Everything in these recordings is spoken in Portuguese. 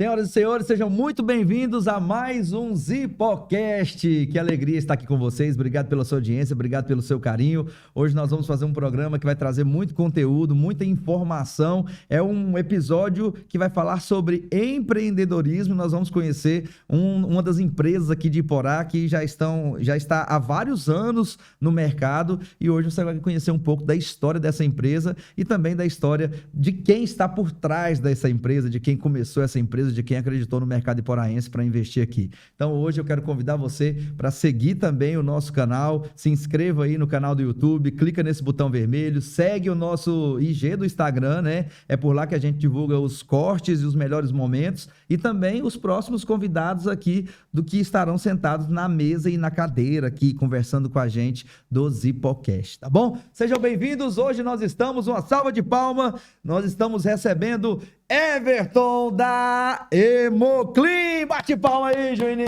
Senhoras e senhores, sejam muito bem-vindos a mais um Zipocast. Que alegria estar aqui com vocês. Obrigado pela sua audiência, obrigado pelo seu carinho. Hoje nós vamos fazer um programa que vai trazer muito conteúdo, muita informação. É um episódio que vai falar sobre empreendedorismo. Nós vamos conhecer uma das empresas aqui de Iporá que já está há vários anos no mercado, e hoje você vai conhecer um pouco da história dessa empresa e também da história de quem está por trás dessa empresa, de quem começou essa empresa, de quem acreditou no mercado iporaense para investir aqui. Então hoje eu quero convidar você para seguir também o nosso canal, se inscreva aí no canal do YouTube, clica nesse botão vermelho, segue o nosso IG do Instagram, né? É por lá que a gente divulga os cortes e os melhores momentos e também os próximos convidados aqui do que estarão sentados na mesa e na cadeira aqui conversando com a gente do Zipocast, tá bom? Sejam bem-vindos. Hoje nós estamos, uma salva de palma, nós estamos recebendo Everton da Hemoclean. Bate palma aí, Juninho.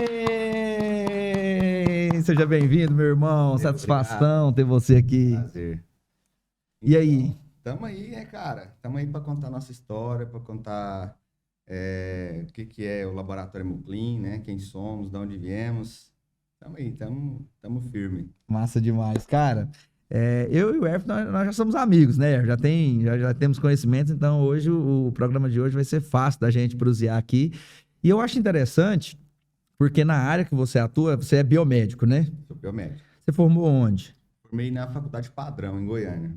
Seja bem-vindo, meu irmão. Satisfação ter você aqui. Prazer. E aí? Tamo aí, né, cara? Tamo aí para contar nossa história, para contar o que é o Laboratório Hemoclean, né? Quem somos, de onde viemos. Tamo aí, tamo firme. Massa demais, cara. Eu e o Everton, nós já somos amigos, né? Já temos conhecimentos, então hoje o programa de hoje vai ser fácil da gente prosear aqui. E eu acho interessante, porque na área que você atua, você é biomédico, né? Sou biomédico. Você formou onde? Formei na Faculdade Padrão, em Goiânia.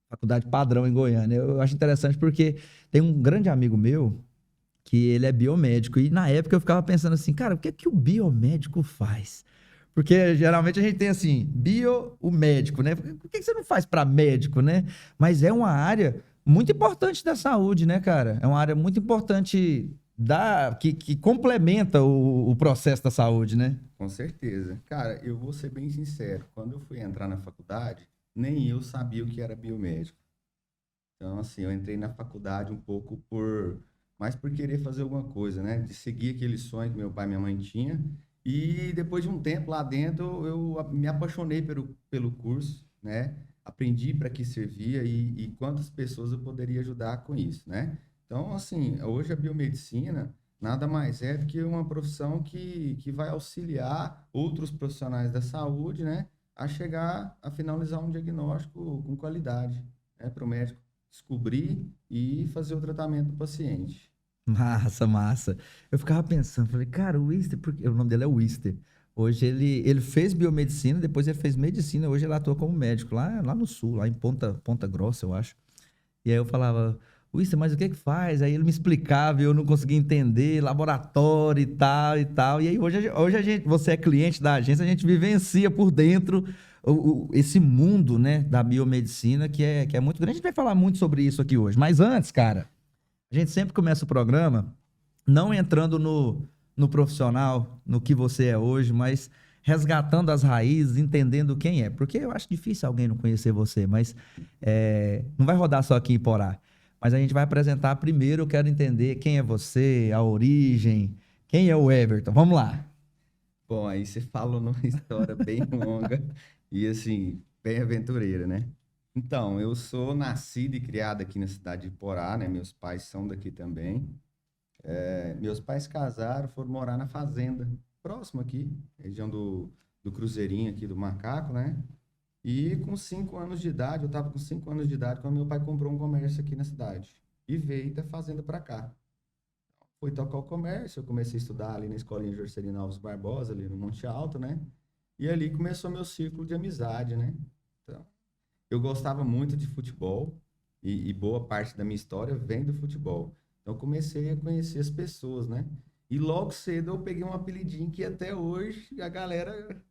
Faculdade Padrão, em Goiânia. Eu acho interessante porque tem um grande amigo meu que ele é biomédico, e na época eu ficava pensando assim, cara, o que é que o biomédico faz? Porque geralmente a gente tem assim, o médico, né? Por que você não faz para médico, né? Mas é uma área muito importante da saúde, né, cara? É uma área muito importante que complementa o processo da saúde, né? Com certeza. Cara, eu vou ser bem sincero. Quando eu fui entrar na faculdade, nem eu sabia o que era biomédico. Então, assim, eu entrei na faculdade um pouco mais por querer fazer alguma coisa, né? De seguir aquele sonho que meu pai e minha mãe tinham. E depois de um tempo lá dentro, eu me apaixonei pelo curso, né? Aprendi para que servia e quantas pessoas eu poderia ajudar com isso, né? Então, assim, hoje a biomedicina nada mais é do que uma profissão que vai auxiliar outros profissionais da saúde, né? A chegar a finalizar um diagnóstico com qualidade, né? Para o médico descobrir e fazer o tratamento do paciente. Massa, massa. Eu ficava pensando, falei, cara, o Wister, porque o nome dele é Wister. Hoje ele fez biomedicina, depois ele fez medicina, hoje ele atua como médico lá no sul, lá em Ponta Grossa, eu acho. E aí eu falava, Wister, mas o que que faz? Aí ele me explicava e eu não conseguia entender, laboratório e tal e tal. E aí hoje a gente, você é cliente da agência, a gente vivencia por dentro esse mundo, né, da biomedicina que é muito grande. A gente vai falar muito sobre isso aqui hoje. Mas antes, cara, a gente sempre começa o programa não entrando no profissional, no que você é hoje, mas resgatando as raízes, entendendo quem é. Porque eu acho difícil alguém não conhecer você, mas não vai rodar só aqui em Porá. Mas a gente vai apresentar primeiro, eu quero entender quem é você, a origem, quem é o Everton. Vamos lá. Bom, aí você falou numa história bem longa e, assim, bem aventureira, né? Então, eu sou nascido e criado aqui na cidade de Iporá, né? Meus pais são daqui também. Meus pais casaram, foram morar na fazenda, próximo aqui, região do Cruzeirinho aqui do Macaco, né? E com 5 anos de idade, eu estava com 5 anos de idade quando meu pai comprou um comércio aqui na cidade e veio da fazenda para cá. Fui tocar o comércio, eu comecei a estudar ali na escolinha Jorcelino Alves Barbosa, ali no Monte Alto, né? E ali começou meu círculo de amizade, né? Então, eu gostava muito de futebol e boa parte da minha história vem do futebol. Então, eu comecei a conhecer as pessoas, né? E logo cedo eu peguei um apelidinho que até hoje a galera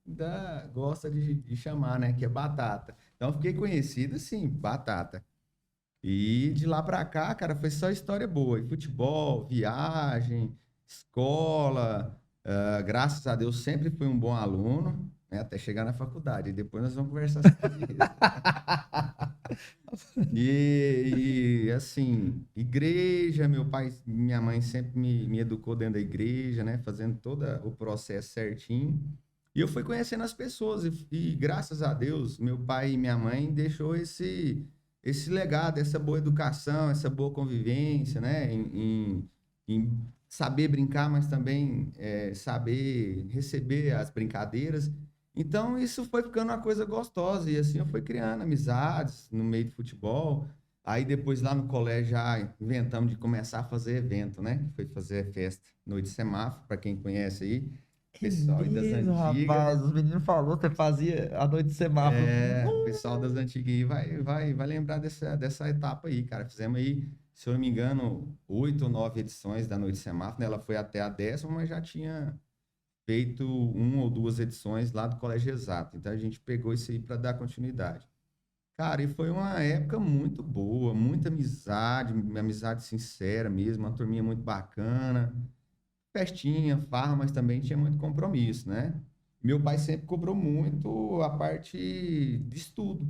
gosta de chamar, né? Que é Batata. Então, eu fiquei conhecido, assim, Batata. E de lá pra cá, cara, foi só história boa. E futebol, viagem, escola. Graças a Deus, sempre fui um bom aluno, né? Até chegar na faculdade. E depois nós vamos conversar sobre isso. Assim, igreja, meu pai, minha mãe sempre me educou dentro da igreja, né? Fazendo todo o processo certinho. E eu fui conhecendo as pessoas e graças a Deus, meu pai e minha mãe deixou esse legado, essa boa educação, essa boa convivência, né? Em saber brincar, mas também saber receber as brincadeiras. Então, isso foi ficando uma coisa gostosa. E assim eu fui criando amizades no meio de futebol. Aí depois lá no colégio já inventamos de começar a fazer evento, né? Foi fazer festa, noite semáforo, para quem conhece aí. Pessoal aí das Mesmo, antigas. rapaz, os meninos falaram, você fazia a noite de semáforo. O pessoal das antigas aí vai lembrar dessa etapa aí, cara. Fizemos aí, se eu não me engano, 8 ou 9 edições da Noite Semáforo, né? Ela foi até a 10ª, mas já tinha feito 1 ou 2 edições lá do Colégio Exato. Então a gente pegou isso aí para dar continuidade. Cara, e foi uma época muito boa, muita amizade, amizade sincera mesmo, uma turminha muito bacana. Festinha, farra, mas também tinha muito compromisso, né? Meu pai sempre cobrou muito a parte de estudo,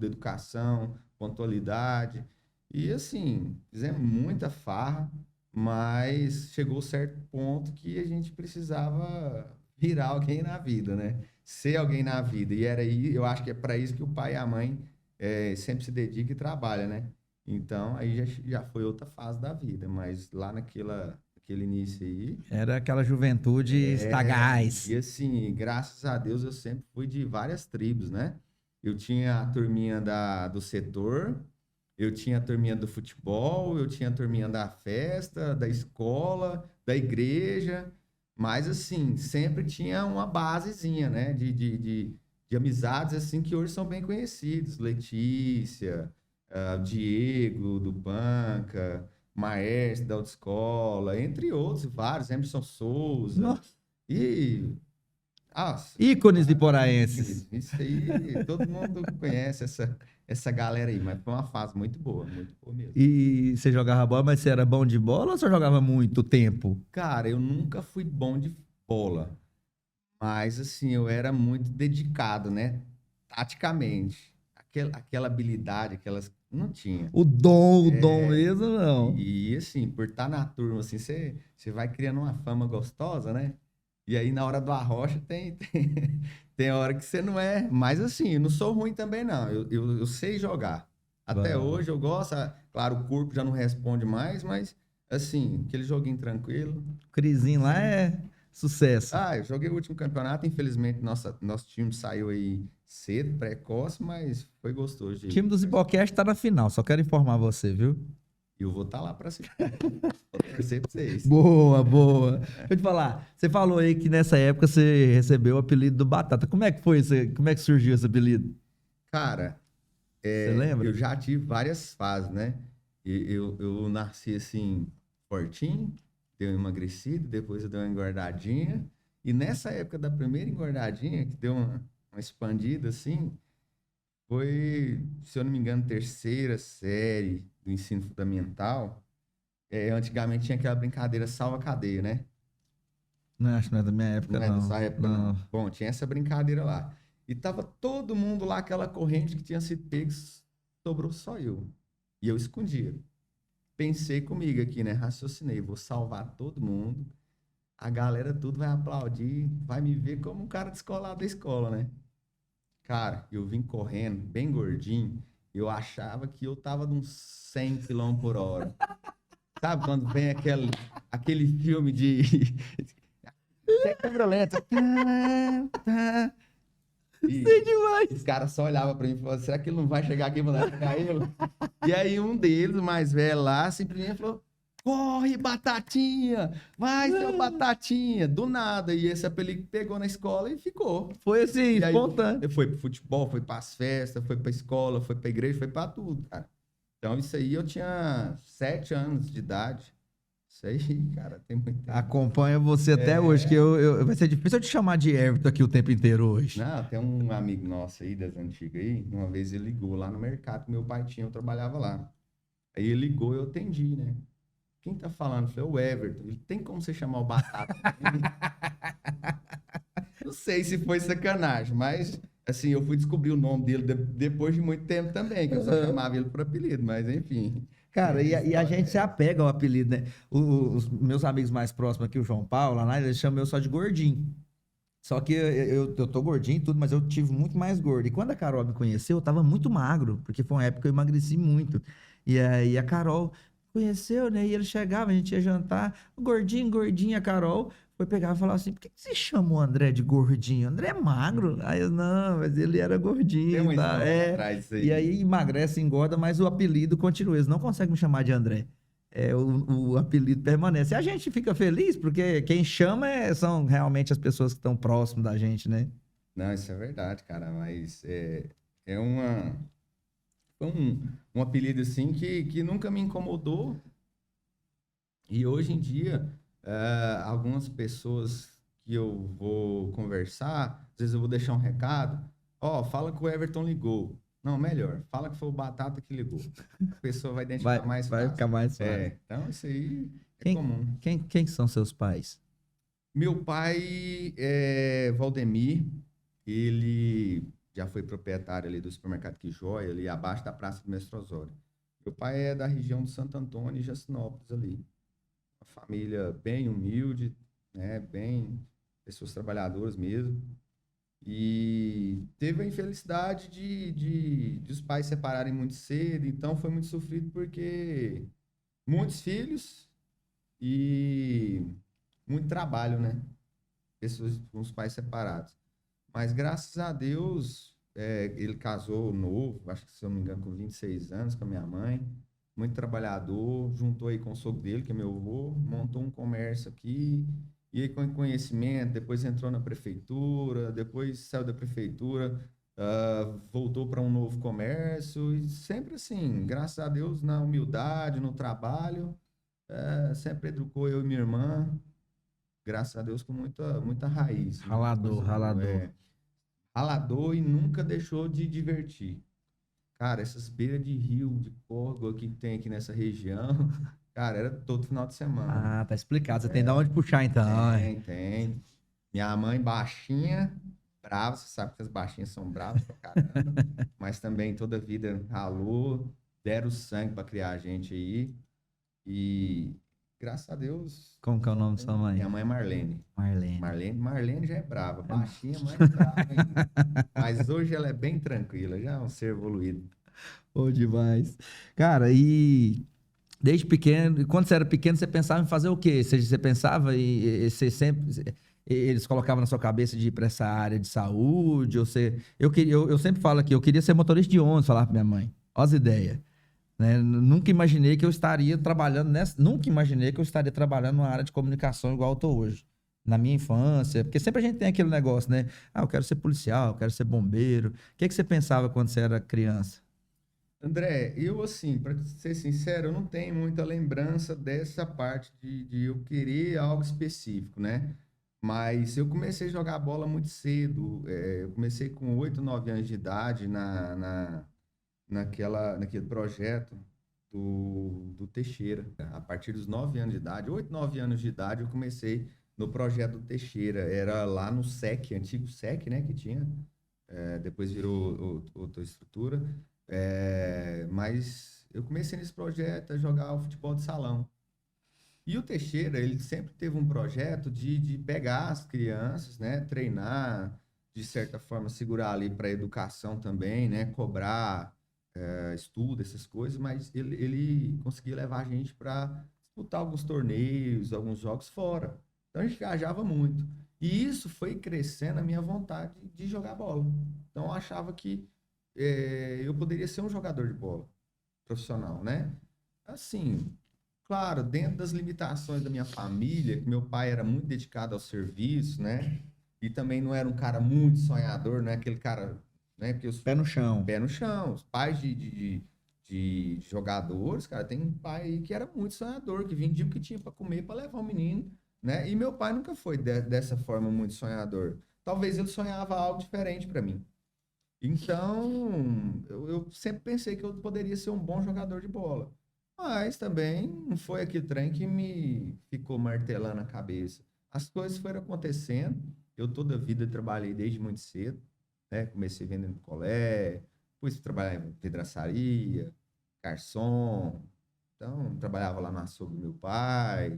educação, pontualidade. E assim, fizemos muita farra, mas chegou certo ponto que a gente precisava virar alguém na vida, né? Ser alguém na vida. E era aí, eu acho que é para isso que o pai e a mãe sempre se dedicam e trabalham, né? Então, aí já foi outra fase da vida, mas lá aquele início aí. Era aquela juventude sagaz. E assim, graças a Deus eu sempre fui de várias tribos, né? Eu tinha a turminha do setor, eu tinha a turminha do futebol, eu tinha a turminha da festa, da escola, da igreja, mas assim, sempre tinha uma basezinha, né? De amizades assim que hoje são bem conhecidos. Letícia, Diego do Banca, Maércio da autoescola, entre outros, vários, Emerson Souza. Nossa. E. Nossa, Ícones de poraenses. isso aí, todo mundo conhece essa galera aí, mas foi uma fase muito boa mesmo. E você jogava bola, mas você era bom de bola ou você jogava muito tempo? Cara, eu nunca fui bom de bola, mas assim, eu era muito dedicado, né? Taticamente. Aquela habilidade, não tinha. O dom mesmo, não. E assim, por estar na turma, assim, você vai criando uma fama gostosa, né? E aí, na hora do arrocha, tem hora que você não é. Mas assim, eu não sou ruim também, não. Eu sei jogar. Até hoje eu gosto. Claro, o corpo já não responde mais, mas assim, aquele joguinho tranquilo. O Crisinho lá é sucesso. Eu joguei o último campeonato. Infelizmente, nosso time saiu aí cedo, precoce, mas foi gostoso. O time do Zipocast tá na final, só quero informar você, viu? E eu vou estar lá para assistir. Vou torcer pra vocês. Boa, boa. Deixa eu te falar, você falou aí que nessa época você recebeu o apelido do Batata. Como é que foi isso? Como é que surgiu esse apelido? Cara, você lembra? eu já tive várias fases, né? Eu nasci assim, fortinho, deu uma emagrecida, depois eu dei uma engordadinha. E nessa época da primeira engordadinha, que deu uma expandida assim, foi, se eu não me engano, 3ª série do ensino fundamental. Antigamente tinha aquela brincadeira salva-cadeia, né? Não, acho que não é da minha época, Não é não. da sua época, não. Bom, tinha essa brincadeira lá. E tava todo mundo lá, aquela corrente que tinha sido pego, sobrou só eu. E eu escondia. Pensei comigo aqui, né? Raciocinei, vou salvar todo mundo. A galera tudo vai aplaudir, vai me ver como um cara descolado da escola, né? Cara, eu vim correndo, bem gordinho, eu achava que eu tava de uns 100 km por hora. Sabe quando vem aquele filme de... câmera lenta. Sei demais. Os caras só olhavam pra mim e falavam, será que ele não vai chegar aqui e mandar pegar ele? E aí um deles, o mais velho lá, simplesmente falou, corre, Batatinha! Vai, seu Batatinha! Do nada. E esse apelido pegou na escola e ficou. Foi assim, E aí, espontâneo. foi pro futebol, foi pras festas, foi pra escola, foi pra igreja, foi pra tudo, cara. Então isso aí eu tinha 7 anos de idade. Isso aí, cara, tem muito tempo. Acompanha você até hoje, que vai ser difícil eu te chamar de Everton aqui o tempo inteiro hoje. Não, tem um amigo nosso aí, das antigas aí, uma vez ele ligou lá no mercado que meu pai tinha, eu trabalhava lá. Aí ele ligou e eu atendi, né? Quem tá falando? Eu falei, o Everton. Ele, tem como você chamar o Batata? Não sei se foi sacanagem, mas assim, eu fui descobrir o nome dele depois de muito tempo também, que eu só chamava ele por apelido, mas enfim. Cara, e a gente se apega ao apelido, né? Os meus amigos mais próximos aqui, o João Paulo, lá, eles chamam eu só de gordinho. Só que eu tô gordinho e tudo, mas eu tive muito mais gordo. E quando a Carol me conheceu, eu tava muito magro, porque foi uma época que eu emagreci muito. E aí a Carol conheceu, né? E ele chegava, a gente ia jantar, gordinho, gordinho, a Carol foi pegar e falar assim, por que que você chama o André de gordinho? O André é magro. Aí eu, não, mas ele era Tem gordinho, uma tá? história atrás disso E aí. aí emagrece, engorda, mas o apelido continua. Eles não conseguem me chamar de André. O apelido permanece. E a gente fica feliz, porque quem chama são realmente as pessoas que estão próximas da gente, né? Não, isso é verdade, cara, mas é uma, foi um apelido assim que nunca me incomodou. E hoje em dia, algumas pessoas que eu vou conversar, às vezes eu vou deixar um recado, ó, fala que o Everton ligou. Não, melhor, fala que foi o Batata que ligou. A pessoa vai identificar mais Vai fácil. ficar mais fácil. Então isso aí é Quem, comum. quem são seus pais? Meu pai é Valdemir, ele já foi proprietário ali do supermercado Que Joia, ali abaixo da Praça do Mestre Osório. Meu pai é da região de Santo Antônio e Jacinópolis ali. Uma família bem humilde, né? Bem pessoas trabalhadoras mesmo. E teve a infelicidade de os pais se separarem muito cedo, então foi muito sofrido porque muitos filhos e muito trabalho, né? Pessoas com os pais separados. Mas graças a Deus, ele casou novo, acho que se eu não me engano, com 26 anos, com a minha mãe. Muito trabalhador, juntou aí com o sogro dele, que é meu avô, montou um comércio aqui. E aí, com conhecimento, depois entrou na prefeitura, depois saiu da prefeitura, voltou para um novo comércio. E sempre assim, graças a Deus, na humildade, no trabalho, sempre educou eu e minha irmã graças a Deus, com muita raiz. Muita Ralador, coisa boa. ralador. Ralador e nunca deixou de divertir. Cara, essas beiras de rio, de córrego que tem aqui nessa região, cara, era todo final de semana. Ah, tá explicado. Você tem de onde puxar, então. Tem. Minha mãe baixinha, brava, você sabe que as baixinhas são bravas pra caramba, mas também toda a vida ralou, deram sangue pra criar a gente aí. E graças a Deus. Como que é o nome da sua mãe? Minha mãe é Marlene. Marlene. Marlene já é brava, baixinha, mais brava ainda. Mas hoje ela é bem tranquila, já é um ser evoluído. Bom demais. Cara, e desde pequeno, quando você era pequeno, você pensava em fazer o quê? Você pensava e você sempre. Eles colocavam na sua cabeça de ir para essa área de saúde? Ou você, eu sempre falo aqui, eu queria ser motorista de ônibus, falar para minha mãe. Olha as ideias. Né? Nunca imaginei que eu estaria trabalhando nessa. Nunca imaginei que eu estaria trabalhando numa área de comunicação igual eu tô hoje. Na minha infância, porque sempre a gente tem aquele negócio, né? Ah, eu quero ser policial, eu quero ser bombeiro. O que que você pensava quando você era criança? André, eu assim, para ser sincero, eu não tenho muita lembrança dessa parte de eu querer algo específico, né? Mas eu comecei a jogar bola muito cedo. Eu comecei com 8, 9 anos de idade naquele projeto do Teixeira. A partir dos 9 anos de idade, 8, 9 anos de idade, eu comecei no projeto do Teixeira. Era lá no SEC, antigo SEC, né, que tinha. Depois virou outra estrutura. Mas eu comecei nesse projeto a jogar o futebol de salão. E o Teixeira, ele sempre teve um projeto de pegar as crianças, né, treinar, de certa forma, segurar ali para a educação também, né, cobrar estudo, essas coisas, mas ele conseguia levar a gente para disputar alguns torneios, alguns jogos fora. Então a gente viajava muito. E isso foi crescendo a minha vontade de jogar bola. Então eu achava que eu poderia ser um jogador de bola profissional, né? Assim, claro, dentro das limitações da minha família, que meu pai era muito dedicado ao serviço, né? E também não era um cara muito sonhador, não é aquele cara, né? Porque Pé no chão. pé no chão. Os pais de jogadores, cara, tem um pai aí que era muito sonhador, que vendia o que tinha para comer para levar o menino, né? E meu pai nunca foi dessa forma muito sonhador. Talvez ele sonhava algo diferente para mim. Então, eu sempre pensei que eu poderia ser um bom jogador de bola. Mas também não foi aquele trem que me ficou martelando a cabeça. As coisas foram acontecendo. Eu toda a vida trabalhei desde muito cedo, né? Comecei vendendo picolé, depois trabalhar em vidraçaria, garçom. Então, trabalhava lá no açougue do meu pai.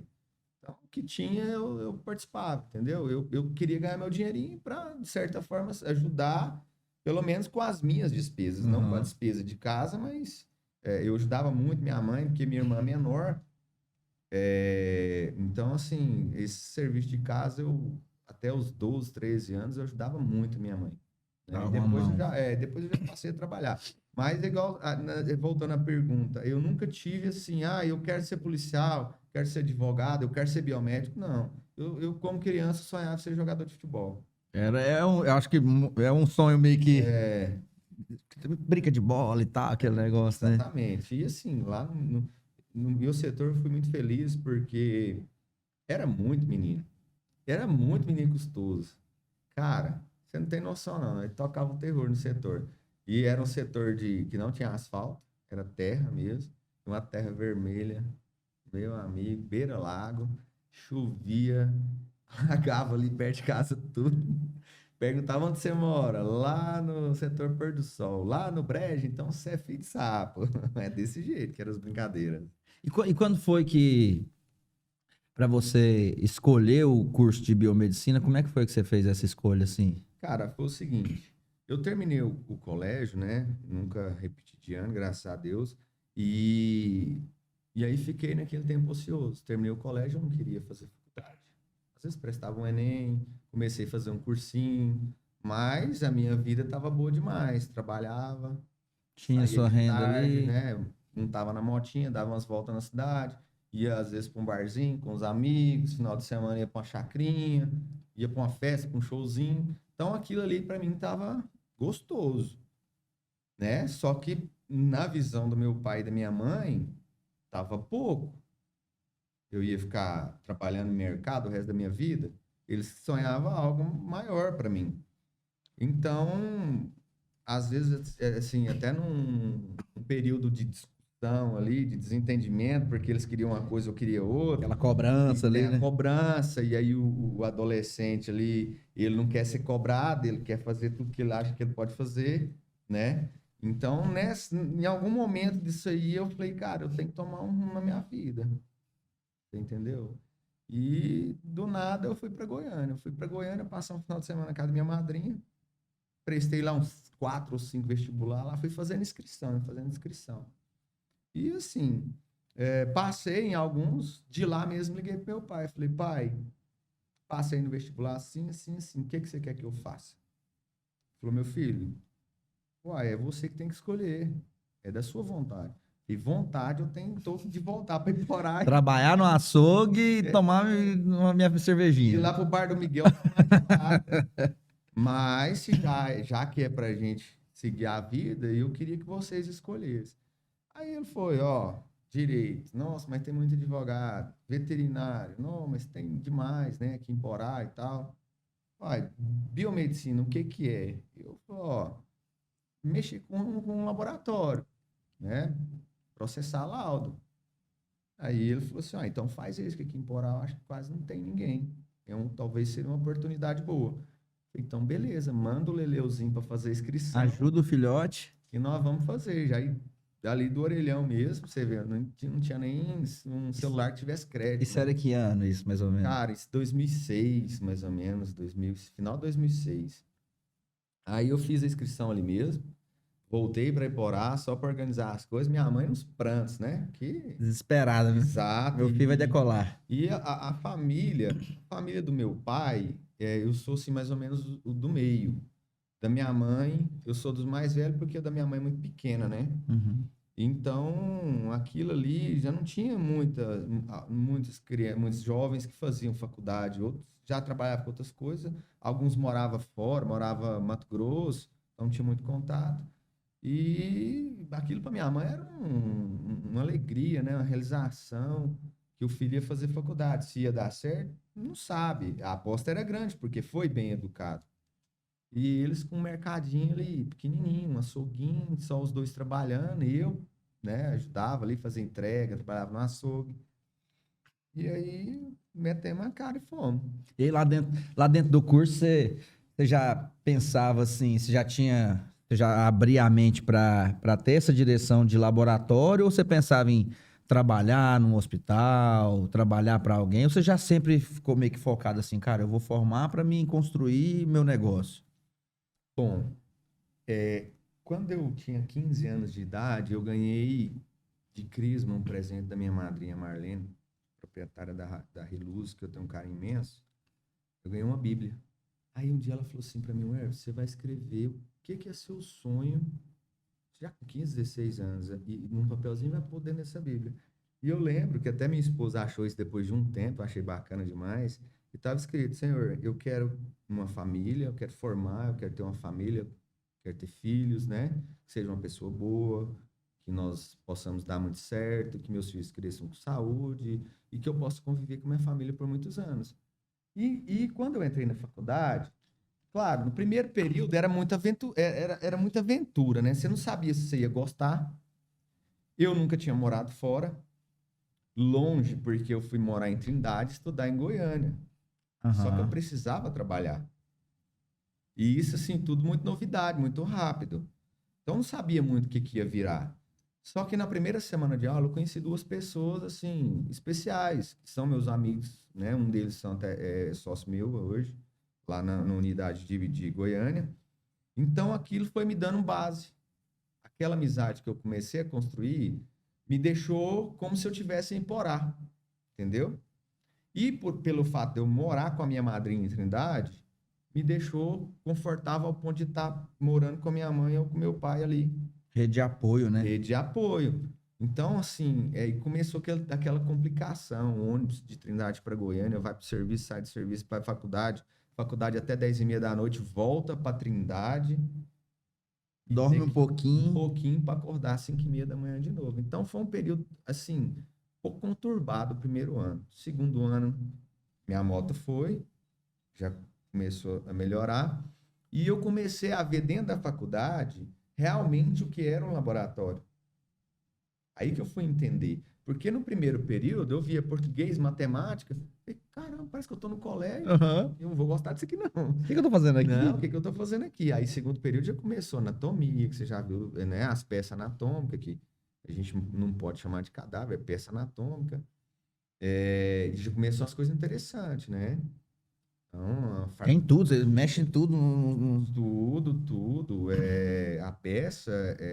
Então, o que tinha, eu participava, entendeu? Eu queria ganhar meu dinheirinho para, de certa forma, ajudar, pelo menos com as minhas despesas. Não com a Uhum. despesa de casa, mas Eu ajudava muito minha mãe, porque minha irmã é menor. Então, assim, esse serviço de casa, até os 12, 13 anos, eu ajudava muito minha mãe. Né? Dá E uma depois mão. depois eu já passei a trabalhar. Mas, igual, voltando à pergunta, eu nunca tive assim, eu quero ser policial, quero ser advogado, eu quero ser biomédico. Não. Eu como criança, sonhava ser jogador de futebol. Eu acho que é um sonho meio que É, brinca de bola e tal, aquele negócio, né? exatamente. E assim, lá no meu setor, eu fui muito feliz porque era muito menino. Era muito menino custoso. Cara, você não tem noção, não. Ele tocava um terror no setor. E era um setor que não tinha asfalto, era terra mesmo. Uma terra vermelha, meu amigo, beira-lago, chovia, alagava ali perto de casa tudo. Perguntava onde você mora, lá no setor Pôr do Sol, lá no Brejo, então você é filho de sapo. É desse jeito que eram as brincadeiras. E quando foi que, para você escolher o curso de biomedicina, como é que foi que você fez essa escolha assim? Cara, foi o seguinte, eu terminei o colégio, né? Nunca repeti de ano, graças a Deus. E, e aí fiquei naquele tempo ocioso. Terminei o colégio, eu não queria fazer faculdade. Às vezes prestava um Enem, comecei a fazer um cursinho, mas a minha vida estava boa demais. Trabalhava, Tinha saía sua de renda tarde, ali? né? Não tava na motinha, dava umas voltas na cidade, ia às vezes para um barzinho com os amigos, final de semana ia para uma chacrinha, ia para uma festa, para um showzinho. Então aquilo ali para mim tava gostoso, né? Só que na visão do meu pai e da minha mãe, tava pouco. Eu ia ficar trabalhando no mercado o resto da minha vida. Eles sonhavam algo maior para mim. Então, às vezes, assim, até num período de discussão ali, de desentendimento, porque eles queriam uma coisa, eu queria outra, Aquela e cobrança tem ali, a né? cobrança, e aí o adolescente ali, ele não quer ser cobrado, ele quer fazer tudo que ele acha que ele pode fazer, né? Então, em algum momento disso aí, eu falei, cara, eu tenho que tomar um rumo na minha vida, você entendeu? E do nada eu fui para Goiânia. Eu fui para Goiânia passar um final de semana na casa da minha madrinha, prestei lá uns 4 ou 5 vestibular, lá fui fazendo inscrição. E assim, passei em alguns, de lá mesmo liguei pro meu pai. Falei, pai, passei no vestibular assim, assim, assim, o que você quer que eu faça? Ele falou, meu filho, uai, é você que tem que escolher, é da sua vontade. E vontade eu tenho todo de voltar para Iporá Trabalhar no açougue e tomar uma minha e ir cervejinha. lá pro bar do Miguel tomar gelada. Mas se já que é pra gente seguir a vida, eu queria que vocês escolhessem. Aí ele foi, ó, direito. Nossa, mas tem muito advogado. Veterinário. Não, mas tem demais, né? Aqui em Porá e tal. Vai, biomedicina, o que que é? Eu falei, ó, mexer com um laboratório, né? Processar laudo. Aí ele falou assim, ó, então faz isso, que aqui em Porá eu acho que quase não tem ninguém. Talvez seria uma oportunidade boa. Então, beleza, manda o Leleuzinho para fazer a inscrição Ajuda o filhote. e nós vamos fazer. Já aí, ali do orelhão mesmo, você vê, não tinha nem um celular que tivesse crédito, Isso era né? que ano, isso, mais ou menos? Cara, isso 2006, mais ou menos, final de 2006. Aí eu fiz a inscrição ali mesmo, voltei para Iporá só para organizar as coisas. Minha mãe nos prantos, né? Que Desesperada, né? exato. Meu filho vai decolar. E a família do meu pai, eu sou assim mais ou menos o do meio. Da minha mãe, eu sou dos mais velhos porque a da minha mãe é muito pequena, né? Uhum. Então, aquilo ali já não tinha muitos jovens que faziam faculdade, outros já trabalhavam com outras coisas, alguns moravam fora, moravam em Mato Grosso, então não tinha muito contato. E aquilo para minha mãe era uma alegria, né? Uma realização que o filho ia fazer faculdade. Se ia dar certo, não sabe. A aposta era grande, porque foi bem educado. E eles com um mercadinho ali, pequenininho, um açouguinho, só os dois trabalhando, e eu, né, ajudava ali, fazia entrega, trabalhava no açougue. E aí, metemos a cara e fomos. E aí lá dentro do curso, você já pensava assim, você já abria a mente para ter essa direção de laboratório, ou você pensava em trabalhar num hospital, trabalhar para alguém, ou você já sempre ficou meio que focado assim, cara, eu vou formar para mim construir meu negócio? Bom, Quando eu tinha 15 anos de idade, eu ganhei de Crisma um presente da minha madrinha Marlene, proprietária da Reluz, que eu tenho um carinho imenso. Eu ganhei uma Bíblia. Aí um dia ela falou assim para mim, ué, você vai escrever o que é seu sonho, já com 15, 16 anos, e num papelzinho vai pôr dentro dessa Bíblia. E eu lembro que até minha esposa achou isso depois de um tempo, achei bacana demais, e estava escrito, Senhor, eu quero uma família, eu quero formar, eu quero ter uma família, quero ter filhos, né? Que seja uma pessoa boa, que nós possamos dar muito certo, que meus filhos cresçam com saúde e que eu possa conviver com minha família por muitos anos. E quando eu entrei na faculdade, claro, no primeiro período era muita aventura, era muita aventura, né? Você não sabia se você ia gostar. Eu nunca tinha morado fora, longe, porque eu fui morar em Trindade, estudar em Goiânia. Só que eu Aham. precisava trabalhar. E isso, assim, tudo muito novidade, muito rápido. Então, eu não sabia muito o que ia virar. Só que na primeira semana de aula, eu conheci duas pessoas, assim, especiais, que são meus amigos, né? Um deles são até, sócio meu hoje, lá na unidade de Goiânia. Então, aquilo foi me dando base. Aquela amizade que eu comecei a construir me deixou como se eu tivesse em Porá, entendeu? E pelo fato de eu morar com a minha madrinha em Trindade, me deixou confortável ao ponto de estar morando com a minha mãe ou com meu pai ali. Rede de apoio, né? Rede de apoio. Então, assim, aí começou aquela complicação. O ônibus de Trindade para Goiânia, vai para o serviço, sai do serviço para a faculdade. Faculdade até 10h30 da noite, volta para Trindade e ter Dorme um que um pouquinho. pouquinho para acordar às 5h30 da manhã de novo. Então, foi um período, assim, um pouco conturbado o primeiro ano. Segundo ano, minha moto foi, já começou a melhorar. E eu comecei a ver dentro da faculdade realmente o que era um laboratório. Aí que eu fui entender. Porque no primeiro período eu via português, matemática. E, caramba, parece que eu estou no colégio. Aham. Eu não vou gostar disso aqui, não. O que que eu tô fazendo Não, o aqui? que que eu estou fazendo aqui? Aí, segundo período, já começou anatomia, que você já viu, né? As peças anatômicas, que a gente não pode chamar de cadáver, é peça anatômica. Já começou as coisas interessantes, né? Então, Tem tudo, você mexe em tudo. tudo. A peça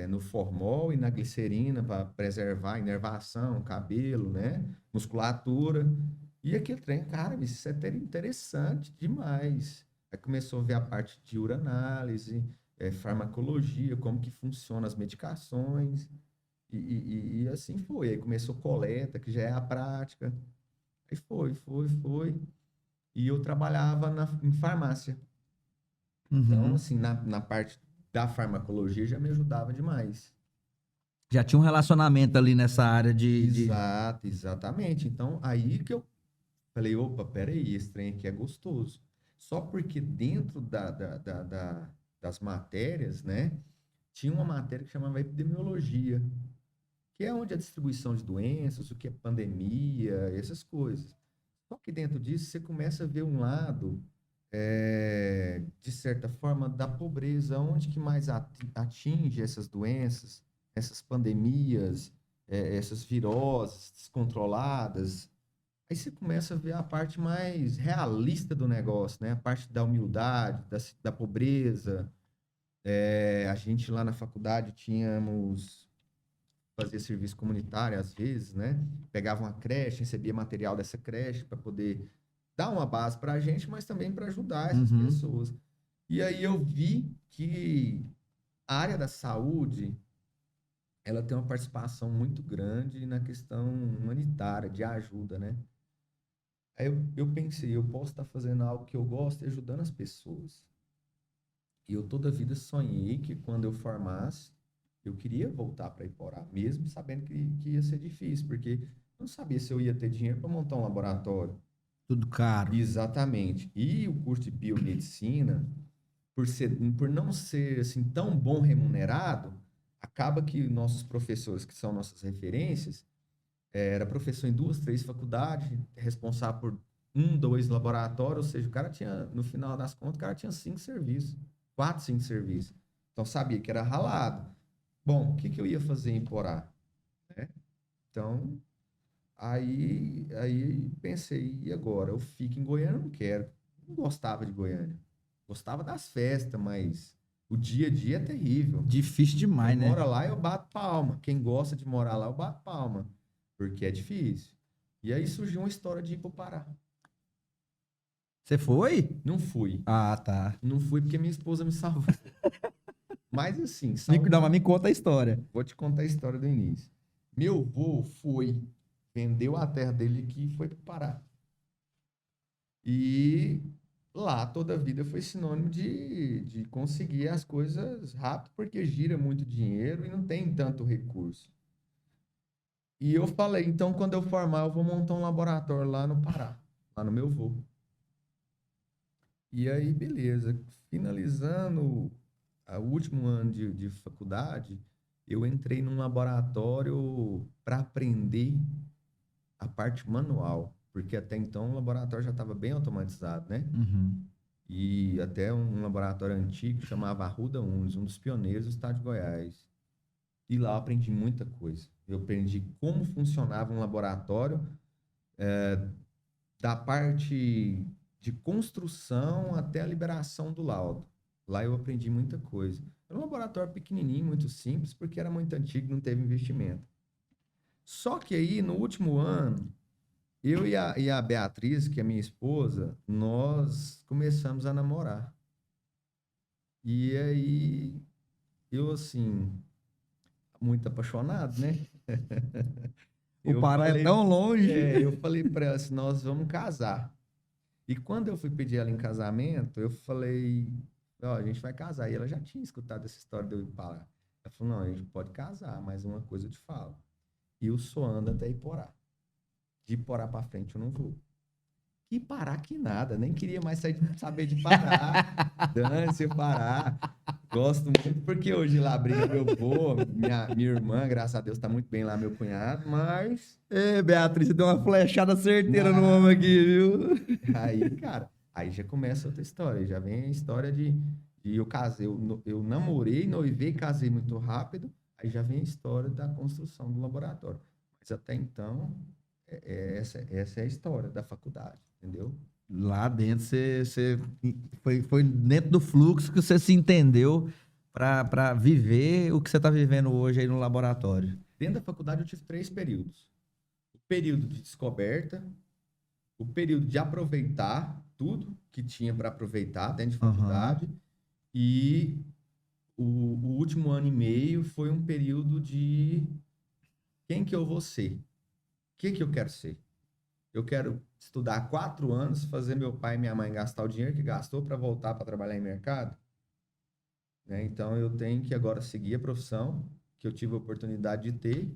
no formol e na glicerina para preservar a inervação, cabelo, né? Musculatura. E aquele trem, cara, isso é interessante demais. Aí começou a ver a parte de uranálise, farmacologia, como que funcionam as medicações. E assim foi. Aí começou coleta, que já é a prática. Aí foi. E eu trabalhava em farmácia. Então, Uhum. assim, na parte da farmacologia já me ajudava demais. Já tinha um relacionamento ali nessa área de... Exato, exatamente. Então, aí que eu falei, opa, peraí, esse trem aqui é gostoso. Só porque dentro das matérias, né, tinha uma matéria que chamava epidemiologia, que é onde a distribuição de doenças, o que é pandemia, essas coisas. Só que dentro disso você começa a ver um lado, de certa forma, da pobreza, onde que mais atinge essas doenças, essas pandemias, essas viroses descontroladas. Aí você começa a ver a parte mais realista do negócio, né? A parte da humildade, da pobreza. A gente lá na faculdade fazia serviço comunitário às vezes, né? Pegava uma creche, recebia material dessa creche para poder dar uma base para a gente, mas também para ajudar essas Uhum. pessoas. E aí eu vi que a área da saúde, ela tem uma participação muito grande na questão humanitária, de ajuda, né? Aí eu pensei, eu posso estar fazendo algo que eu gosto e ajudando as pessoas. E eu toda a vida sonhei que quando eu formasse, eu queria voltar para Iporá, mesmo sabendo que ia ser difícil, porque eu não sabia se eu ia ter dinheiro para montar um laboratório. Tudo caro. Exatamente. E o curso de biomedicina, por não ser assim tão bom remunerado, acaba que nossos professores, que são nossas referências, era professor em 2, 3 faculdades, responsável por 1, 2 laboratórios, ou seja, o cara tinha, no final das contas, o cara tinha 5 serviços, 4, 5 serviços. Então sabia que era ralado. Bom, o que que eu ia fazer em Porá, né? Então, aí pensei, e agora? Eu fico em Goiânia, eu não quero. Não gostava de Goiânia. Gostava das festas, mas O dia a dia é terrível. Difícil demais, Quem né? mora lá, eu bato palma. Quem gosta de morar lá, eu bato palma. Porque é difícil. E aí surgiu uma história de ir pro Pará. Você foi? Não fui. Ah, tá. Não fui porque minha esposa me salvou. Mas assim, Não, mas me conta a história. vou te contar a história do início. Meu avô foi, vendeu a terra dele aqui e foi pro Pará. E lá toda a vida foi sinônimo de conseguir as coisas rápido, porque gira muito dinheiro e não tem tanto recurso. E eu falei, então quando eu formar, eu vou montar um laboratório lá no Pará, lá no meu avô. E aí, beleza. Finalizando o último ano de faculdade, eu entrei num laboratório para aprender a parte manual, porque até então o laboratório já estava bem automatizado, né? Uhum. E até um laboratório antigo que chamava Arruda Unis, um dos pioneiros do estado de Goiás. E lá eu aprendi muita coisa. Eu aprendi como funcionava um laboratório, da parte de construção até a liberação do laudo. Lá eu aprendi muita coisa. Era um laboratório pequenininho, muito simples, porque era muito antigo, não teve investimento. Só que aí, no último ano, eu e a Beatriz, que é minha esposa, nós começamos a namorar. E aí, eu assim, muito apaixonado, né? O Pará é tão longe. Eu falei para ela assim, nós vamos casar. E quando eu fui pedir ela em casamento, eu falei, ó, a gente vai casar. E ela já tinha escutado essa história de eu ir para lá. Ela falou, não, a gente pode casar, mas uma coisa eu te falo. Eu só ando até Iporá. De Iporá para frente eu não vou. Que Pará que nada, nem queria mais saber de Pará. Dane-se Pará. Gosto muito, porque hoje lá briga meu avô, minha irmã, graças a Deus, tá muito bem lá, meu cunhado, mas Ê, Beatriz, você deu uma flechada certeira no homem aqui, viu? aí, cara, aí já começa outra história, já vem a história de eu casei, eu namorei, noivei, casei muito rápido, aí já vem a história da construção do laboratório. Mas até então, essa é a história da faculdade, entendeu? Lá dentro você foi dentro do fluxo que você se entendeu para viver o que você está vivendo hoje aí no laboratório. Dentro da faculdade eu tive 3 períodos. O período de descoberta, o período de aproveitar tudo que tinha para aproveitar dentro de faculdade, e o último ano e meio foi um período de quem que eu vou ser, o que eu quero ser. Eu quero estudar 4 anos, fazer meu pai e minha mãe gastar o dinheiro que gastou para voltar para trabalhar em mercado, né? Então eu tenho que agora seguir a profissão que eu tive a oportunidade de ter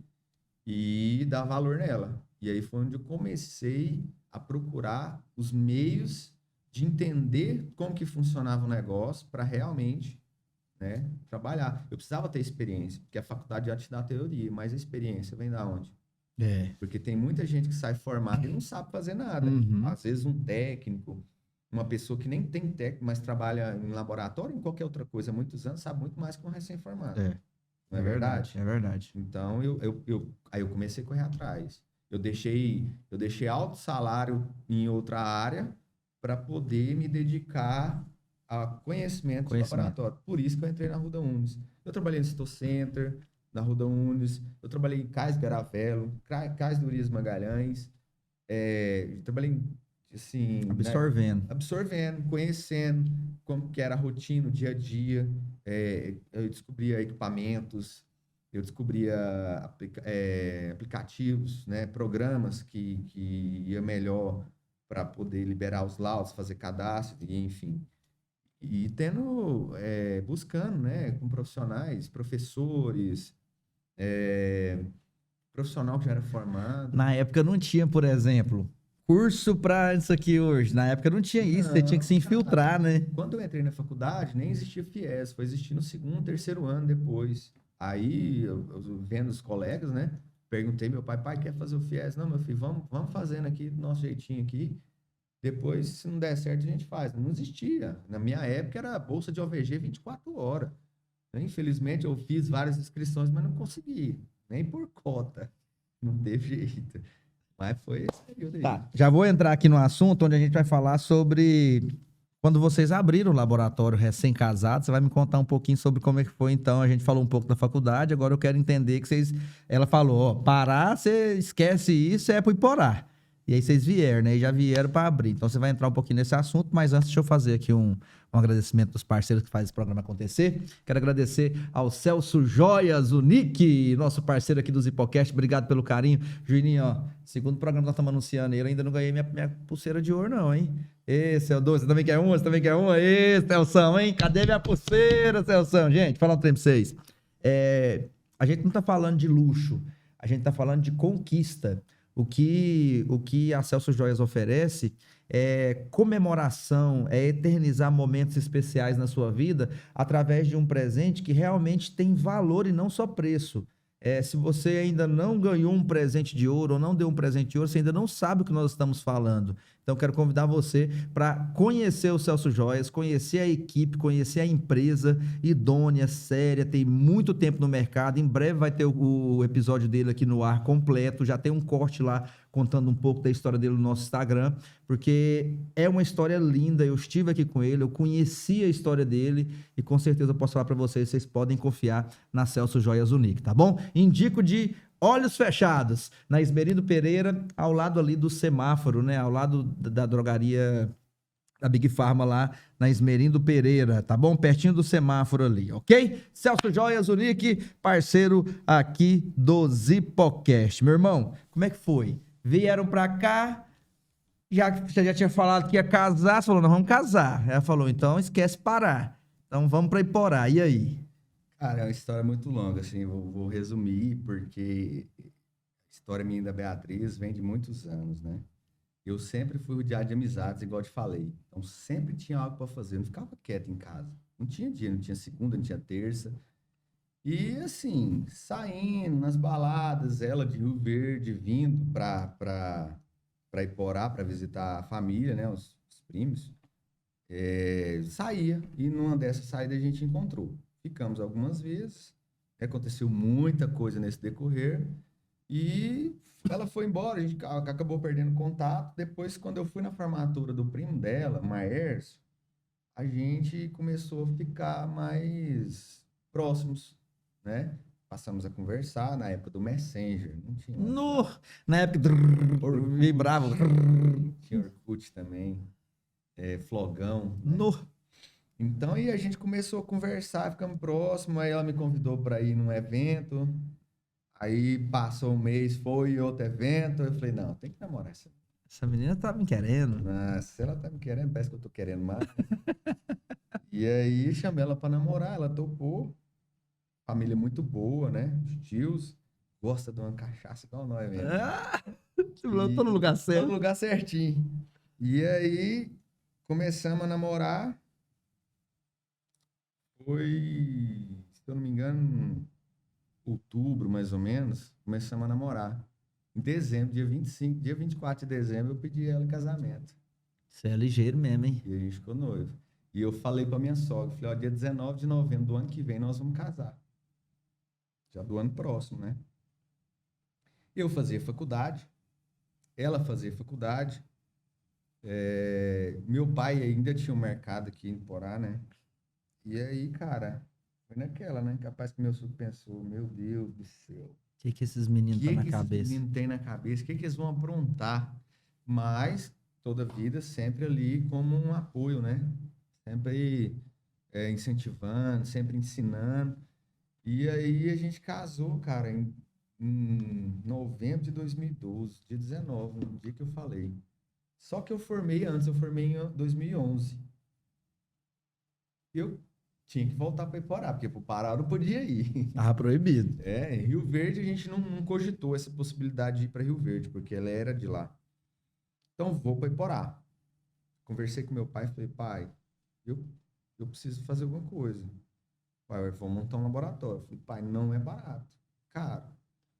e dar valor nela. E aí foi onde eu comecei a procurar os meios de entender como que funcionava o negócio para realmente, né, trabalhar. Eu precisava ter experiência, porque a faculdade já te dá a teoria, mas a experiência vem da onde? É. Porque tem muita gente que sai formada e não sabe fazer nada. Uhum. Às vezes um técnico, uma pessoa que nem tem técnico, mas trabalha em laboratório, em qualquer outra coisa há muitos anos, sabe muito mais que um recém-formado. É. Não é verdade? É verdade. Então, aí eu comecei a correr atrás. Eu deixei alto salário em outra área para poder me dedicar a conhecimento de laboratório. Por isso que eu entrei na Arruda Unis. Eu trabalhei no Citocenter, na Arruda Unis, eu trabalhei em Cais Garavelo, Cais do Urias Magalhães, trabalhei assim, Absorvendo. né? Absorvendo, conhecendo como que era a rotina, o dia a dia. Eu descobria equipamentos, eu descobria aplicativos, né, programas que ia melhor para poder liberar os laudos, fazer cadastro, e, enfim. E buscando, né, com profissionais, professores, profissional que já era formado. Na época não tinha, por exemplo, curso para isso aqui hoje. Na época não tinha isso, você tinha que se infiltrar, né? Quando eu entrei na faculdade, nem existia FIES, foi existir no segundo, terceiro ano depois. Aí, eu vendo os colegas, né? Perguntei meu pai, quer fazer o FIES? Não, meu filho, vamos fazendo aqui do nosso jeitinho aqui. Depois, se não der certo, a gente faz. Não existia. Na minha época, era bolsa de OVG 24 horas. Infelizmente, eu fiz várias inscrições, mas não consegui. Nem por cota. Não teve jeito. Mas foi esse período aí. Tá, já vou entrar aqui no assunto onde a gente vai falar sobre Quando vocês abriram o laboratório recém-casado, você vai me contar um pouquinho sobre como é que foi, então. A gente falou um pouco da faculdade, agora eu quero entender que vocês... Ela falou, ó, Pará, você esquece isso, é pro Iporá. E aí vocês vieram, né? E já vieram para abrir. Então você vai entrar um pouquinho nesse assunto, mas antes deixa eu fazer aqui um agradecimento dos parceiros que fazem esse programa acontecer. Quero agradecer ao Celso Joias, o Nick, nosso parceiro aqui do Zipocast. Obrigado pelo carinho. Juninho, ó, segundo programa que nós estamos anunciando ele, eu ainda não ganhei minha pulseira de ouro, não, hein? Ê, Celso, você também quer uma? Você também quer uma? Ê, Celção, hein? Cadê minha pulseira, Celção? Gente, falar um trem pra vocês. A gente não tá falando de luxo, a gente tá falando de conquista. O que a Celso Joias oferece é comemoração, é eternizar momentos especiais na sua vida através de um presente que realmente tem valor e não só preço. Se você ainda não ganhou um presente de ouro ou não deu um presente de ouro, você ainda não sabe o que nós estamos falando. Então, quero convidar você para conhecer o Celso Joias, conhecer a equipe, conhecer a empresa idônea, séria, tem muito tempo no mercado. Em breve vai ter o episódio dele aqui no ar completo. Já tem um corte lá contando um pouco da história dele no nosso Instagram, porque é uma história linda. Eu estive aqui com ele, eu conheci a história dele e com certeza eu posso falar para vocês podem confiar na Celso Joias Unique, tá bom? Indico de olhos fechados, na Esmerindo Pereira, ao lado ali do semáforo, né? Ao lado da drogaria da Big Pharma lá, na Esmerindo Pereira, tá bom? Pertinho do semáforo ali, ok? Celso Joias Unique, parceiro aqui do Zipocast. Meu irmão, como é que foi? Vieram pra cá, você já tinha falado que ia casar, você falou, nós vamos casar. Ela falou, então esquece Pará. Então vamos pra Iporá, e aí? Cara, é uma história muito longa, assim, vou resumir, porque a história minha e da Beatriz vem de muitos anos, né? Eu sempre fui rodeado de amizades, igual eu te falei. Então, sempre tinha algo para fazer, eu não ficava quieto em casa. Não tinha dia, não tinha segunda, não tinha terça. E, assim, saindo nas baladas, ela de Rio Verde, vindo para Iporá, para visitar a família, né, os primos, saía. E numa dessas saídas a gente encontrou. Ficamos algumas vezes, aconteceu muita coisa nesse decorrer, e ela foi embora, a gente acabou perdendo contato. Depois, quando eu fui na formatura do primo dela, Maércio, a gente começou a ficar mais próximos, né? Passamos a conversar na época do Messenger, não tinha WhatsApp. Na época, vibrava. Tinha Orkut também, Flogão, né? No. Então, aí a gente começou a conversar, ficamos próximos, aí ela me convidou para ir num evento, aí passou um mês, foi outro evento, eu falei, não, tem que namorar essa menina tá me querendo. Se ela tá me querendo, parece que eu tô querendo mais. E aí, chamei ela para namorar, ela topou, família muito boa, né, os tios, gosta de uma cachaça igual nós mesmo. Tô no lugar certo. Tô no lugar certinho. E aí, começamos a namorar. Foi, se eu não me engano, outubro, mais ou menos, começamos a namorar. Em dezembro, dia 25, dia 24 de dezembro, eu pedi ela em casamento. Você é ligeiro mesmo, hein? E a gente ficou noivo. E eu falei pra minha sogra, falei, ó, dia 19 de novembro do ano que vem nós vamos casar. Já do ano próximo, né? Eu fazia faculdade, ela fazia faculdade. Meu pai ainda tinha um mercado aqui em Porá, né? E aí, cara, foi naquela, né? Capaz que meu sogro pensou, meu Deus do céu. O que esses meninos têm na cabeça? O que esses meninos têm na cabeça? O que eles vão aprontar? Mas, toda a vida, sempre ali como um apoio, né? Sempre incentivando, sempre ensinando. E aí a gente casou, cara, em novembro de 2012, dia 19, no dia que eu falei. Só que eu formei antes, eu formei em 2011. Eu tinha que voltar para Iporá, porque para o Pará eu não podia ir. Tava proibido. Em Rio Verde a gente não cogitou essa possibilidade de ir para Rio Verde, porque ela era de lá. Então vou para Iporá. Conversei com meu pai e falei, pai, eu preciso fazer alguma coisa. Pai, vamos montar um laboratório. Eu falei, pai, não é barato, caro.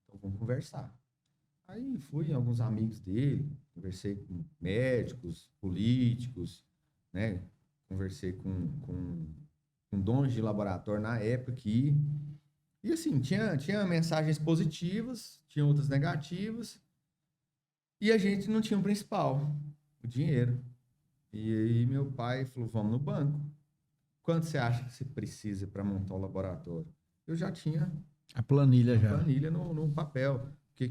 Então vamos conversar. Aí fui em alguns amigos dele, conversei com médicos, políticos, né? Conversei com donos de laboratório na época aqui. E assim, tinha mensagens positivas, tinha outras negativas. E a gente não tinha o principal, o dinheiro. E aí meu pai falou, vamos no banco. Quanto você acha que você precisa para montar o laboratório? Eu já tinha A planilha a já. planilha no papel. Que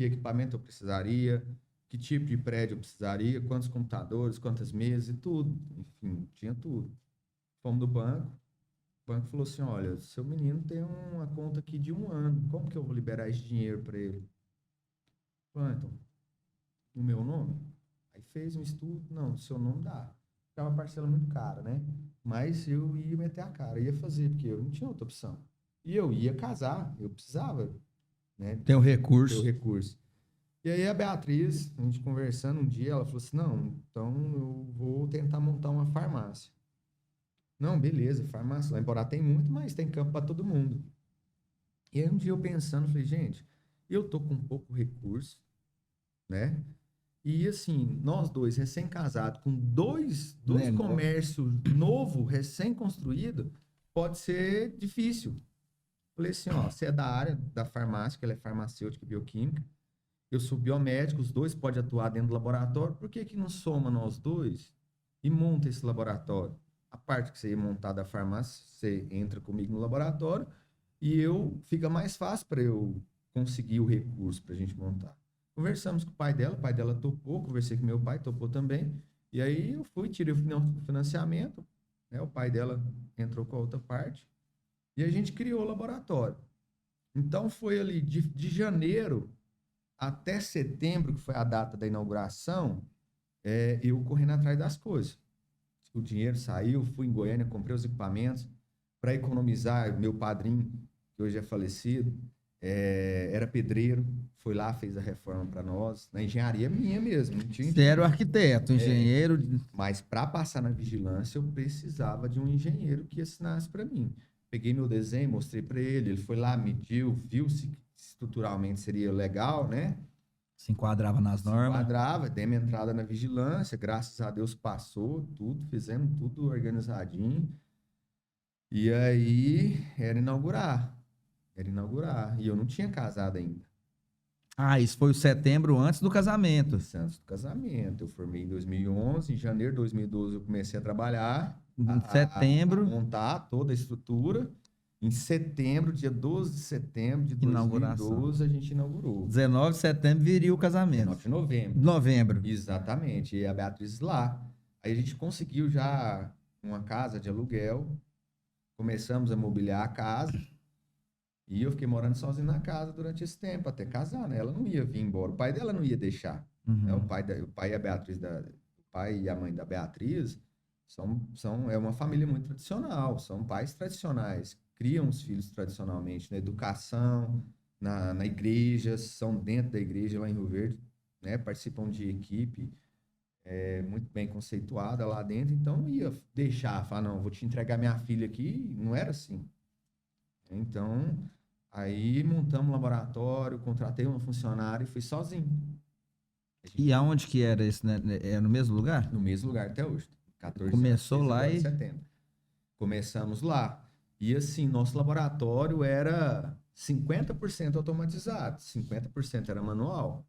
equipamento eu precisaria, que tipo de prédio eu precisaria, quantos computadores, quantas mesas e tudo. Enfim, tinha tudo. Fomos do banco. O banco falou assim, olha, seu menino tem uma conta aqui de 1 ano. Como que eu vou liberar esse dinheiro para ele? Falei, então, no meu nome? Aí fez um estudo. Não, no seu nome dá. Ficava uma parcela muito cara, né? Mas eu ia meter a cara, ia fazer, porque eu não tinha outra opção. E eu ia casar, eu precisava, né, Tem o ter o recurso. recurso. E aí a Beatriz, a gente conversando um dia, ela falou assim, não, então eu vou tentar montar uma farmácia. Não, beleza, farmácia. Lá em Borá tem muito, mas tem campo para todo mundo. E aí um dia eu pensando, falei, gente, eu tô com pouco recurso, né? E assim, nós dois, recém-casados, com dois Negócio. comércios novos, recém-construídos, pode ser difícil. Falei assim, ó, você é da área da farmácia, que ela é farmacêutica e bioquímica, eu sou biomédico, os dois podem atuar dentro do laboratório, por que que não soma nós dois e monta esse laboratório? A parte que você ia montar da farmácia, você entra comigo no laboratório e fica mais fácil para eu conseguir o recurso para a gente montar. Conversamos com o pai dela topou, conversei com meu pai, topou também, e aí eu fui, tirei o financiamento, né? O pai dela entrou com a outra parte, e a gente criou o laboratório. Então foi ali de janeiro até setembro, que foi a data da inauguração, eu correndo atrás das coisas. O dinheiro saiu, fui em Goiânia, comprei os equipamentos para economizar. Meu padrinho, que hoje é falecido, era pedreiro, foi lá, fez a reforma para nós, na engenharia minha mesmo, não tinha Você era o dinheiro. arquiteto, engenheiro. Mas para passar na vigilância, eu precisava de um engenheiro que assinasse para mim. Peguei meu desenho, mostrei para ele, ele foi lá, mediu, viu se estruturalmente seria legal, né? Se enquadrava nas Se normas. enquadrava, demos entrada na vigilância, graças a Deus passou tudo, fizemos tudo organizadinho. E aí era inaugurar. E eu não tinha casado ainda. Ah, isso foi o setembro antes do casamento. Isso antes do casamento. Eu formei em 2011, em janeiro de 2012 eu comecei a trabalhar, Em a setembro, montar toda a estrutura. Em setembro, dia 12 de setembro de inauguração. 2012, a gente inaugurou. 19 de setembro viria o 19 casamento. de novembro. Novembro. Exatamente. E a Beatriz lá. Aí a gente conseguiu já uma casa de aluguel, começamos a mobiliar a casa. E eu fiquei morando sozinho na casa durante esse tempo, até casar, né? Ela não ia vir embora, o pai dela não ia deixar. Né? Uhum. O pai e a Beatriz, o pai e a mãe da Beatriz é uma família muito tradicional, são pais tradicionais, criam os filhos tradicionalmente na educação, na igreja, são dentro da igreja lá em Rio Verde, né? Participam de equipe muito bem conceituada lá dentro, então não ia deixar, falar, não, vou te entregar minha filha aqui, não era assim. Então, aí montamos um laboratório, contratei uma funcionária e fui sozinho. E aonde que era esse, né? É no mesmo lugar? No mesmo lugar até hoje. 14 Começou anos, lá agora em e setembro. Começamos lá. E assim, nosso laboratório era 50% automatizado, 50% era manual.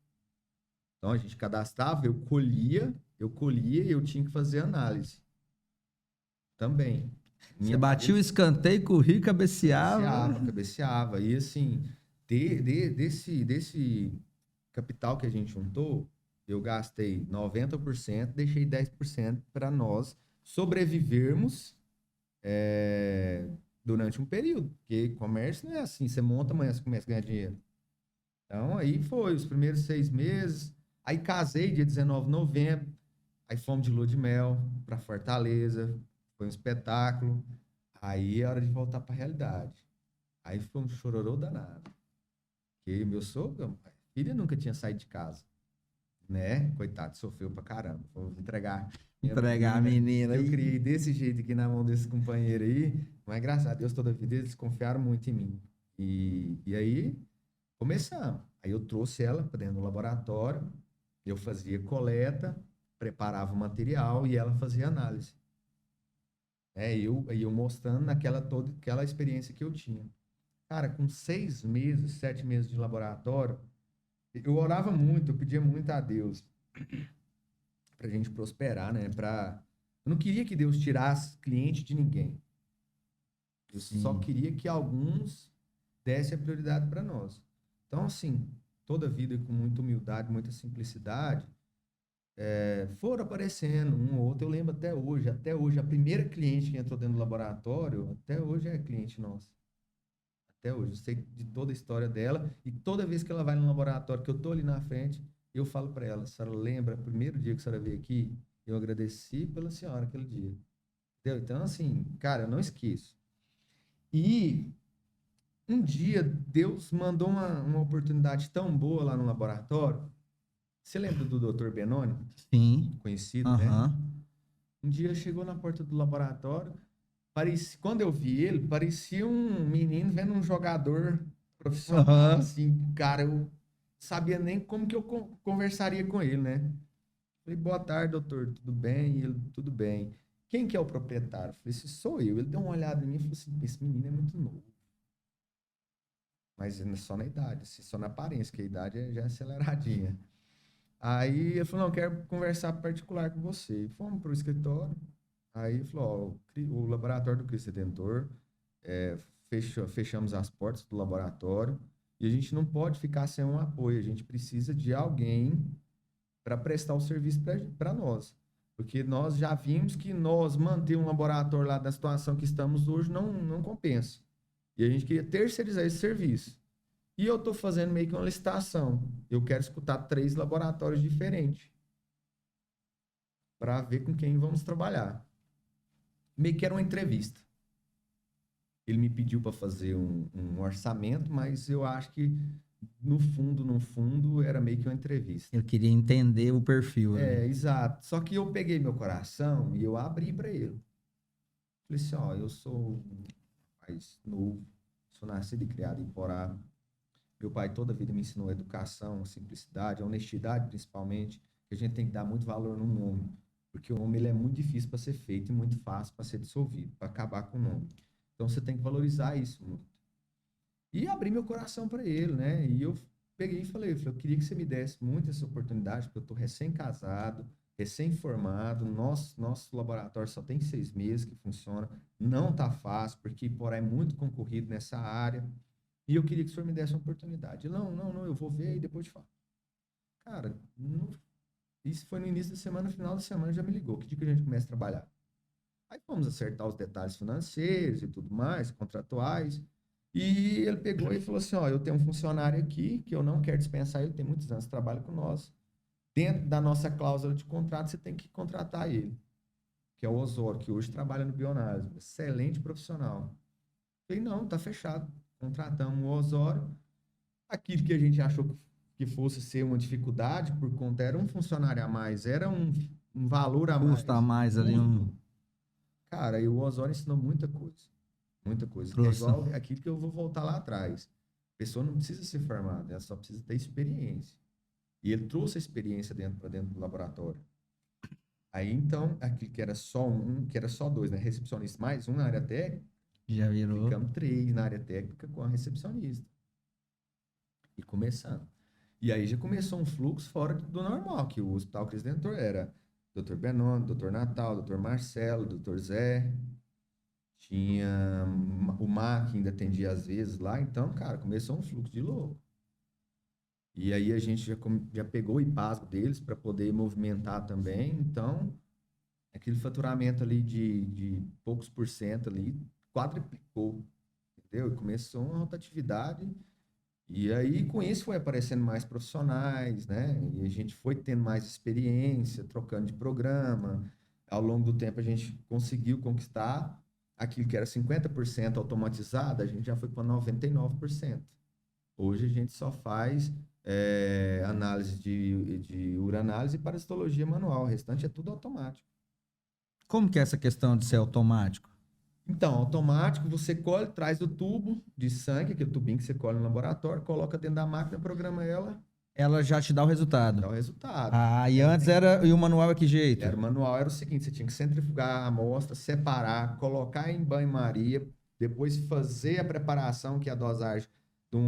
Então a gente cadastrava, eu colhia e eu tinha que fazer análise. Também. você batia o escanteio, corria, cabeceava. Cabeceava. E assim, desse capital que a gente juntou, eu gastei 90%, deixei 10% para nós sobrevivermos durante um período. Porque comércio não é assim, você monta, amanhã você começa a ganhar dinheiro. Então, aí foi os primeiros 6 meses. Aí casei dia 19 de novembro. Aí fomos de lua de mel para Fortaleza. Foi um espetáculo. Aí é hora de voltar para a realidade. Aí foi um chororô danado. Porque meu sogro, a filha nunca tinha saído de casa. Né? Coitado, sofreu pra caramba. Vou entregar Entregar a menina eu aí. criei desse jeito aqui na mão desse companheiro aí. Mas graças a Deus, toda a vida eles confiaram muito em mim. E aí começamos. Aí eu trouxe ela para dentro do laboratório. Eu fazia coleta, preparava o material e ela fazia análise. Eu mostrando toda aquela experiência que eu tinha. Cara, com 6 meses, 7 meses de laboratório, eu orava muito, eu pedia muito a Deus. pra gente prosperar, né? Eu não queria que Deus tirasse cliente de ninguém. Eu só queria que alguns dessem a prioridade para nós. Então, assim, toda a vida com muita humildade, muita simplicidade, foram aparecendo um ou outro. Eu lembro até hoje, a primeira cliente que entrou dentro do laboratório, até hoje é cliente nossa. Até hoje, eu sei de toda a história dela, e toda vez que ela vai no laboratório, que eu tô ali na frente, eu falo para ela: a senhora lembra, o primeiro dia que a senhora veio aqui, eu agradeci pela senhora aquele dia. Entendeu? Então, assim, cara, eu não esqueço. E um dia, Deus mandou uma oportunidade tão boa lá no laboratório. Você lembra do Dr. Benoni? Sim. Conhecido, né? Um dia chegou na porta do laboratório, quando eu vi ele, parecia um menino vendo um jogador profissional, assim, cara, eu sabia nem como que eu conversaria com ele, né? Falei: boa tarde, doutor, tudo bem? E ele: tudo bem. Quem que é o proprietário? Eu falei: esse sou eu. Ele deu uma olhada em mim e falou assim: esse menino é muito novo. Mas só na idade, assim, só na aparência, que a idade já é aceleradinha. Aí ele falou: não, eu quero conversar particular com você. Fomos para o escritório. Aí ele falou: ó, o laboratório do Cristo Redentor, fechamos as portas do laboratório e a gente não pode ficar sem um apoio. A gente precisa de alguém para prestar o serviço para nós. Porque nós já vimos que nós manter um laboratório lá da situação que estamos hoje não compensa. E a gente queria terceirizar esse serviço. E eu estou fazendo meio que uma licitação. Eu quero escutar 3 laboratórios diferentes para ver com quem vamos trabalhar. Meio que era uma entrevista. Ele me pediu para fazer um orçamento, mas eu acho que no fundo, era meio que uma entrevista. Eu queria entender o perfil. Né? Exato. Só que eu peguei meu coração e eu abri para ele. Falei assim: ó, eu sou um rapaz novo, sou nascido e criado em Porá. Meu pai toda a vida me ensinou educação, simplicidade, honestidade principalmente, que a gente tem que dar muito valor no nome, porque o nome ele é muito difícil para ser feito e muito fácil para ser dissolvido, para acabar com o nome. Então você tem que valorizar isso muito. E abri meu coração para ele, né? E eu peguei e falei: eu queria que você me desse muito essa oportunidade, porque eu estou recém-casado, recém-formado, nosso laboratório só tem 6 meses que funciona, não tá fácil, porque Porá é muito concorrido nessa área. E eu queria que o senhor me desse uma oportunidade. Não, eu vou ver e depois te falo. Cara, isso foi no início da semana, no final da semana já me ligou. Que dia que a gente começa a trabalhar? Aí vamos acertar os detalhes financeiros e tudo mais, contratuais. E ele pegou e falou assim: ó, eu tenho um funcionário aqui que eu não quero dispensar ele, tem muitos anos de trabalho com nós. Dentro da nossa cláusula de contrato, você tem que contratar ele, que é o Osório, que hoje trabalha no Bionase. Excelente profissional. Eu falei: não, tá fechado. Contratamos o Osório. Aquilo que a gente achou que fosse ser uma dificuldade, por conta era um funcionário a mais, era um valor a mais. Custa a mais ali. Cara, e o Osório ensinou muita coisa. Muita coisa. Que é igual aquilo que eu vou voltar lá atrás. A pessoa não precisa ser formada, ela só precisa ter experiência. E ele trouxe a experiência para dentro do laboratório. Aí, então, aquilo que era só que era só 2, né? Recepcionista mais um na área técnica, já virou. Ficamos 3 na área técnica com a recepcionista. E começando. E aí já começou um fluxo fora do normal, que o Hospital Cristo Redentor era Dr. Benoni, Dr. Natal, Dr. Marcelo, Dr. Zé. Tinha o Mar, que ainda atendia às vezes lá. Então, cara, começou um fluxo de louco. E aí a gente já pegou o IPASGO deles para poder movimentar também. Então, aquele faturamento ali de poucos por cento ali quadruplicou, entendeu? E começou uma rotatividade. E aí, com isso, foi aparecendo mais profissionais, né? E a gente foi tendo mais experiência, trocando de programa. Ao longo do tempo, a gente conseguiu conquistar aquilo que era 50% automatizado, a gente já foi para 99%. Hoje, a gente só faz análise de uranálise e parasitologia manual. O restante é tudo automático. Como que é essa questão de ser automático? Então, automático, você colhe, traz o tubo de sangue, aquele tubinho que você colhe no laboratório, coloca dentro da máquina, programa ela. Ela já te dá o resultado. Dá o resultado. Ah, e antes era... E o manual é que jeito? O manual era o seguinte: você tinha que centrifugar a amostra, separar, colocar em banho-maria, depois fazer a preparação, que é a dosagem de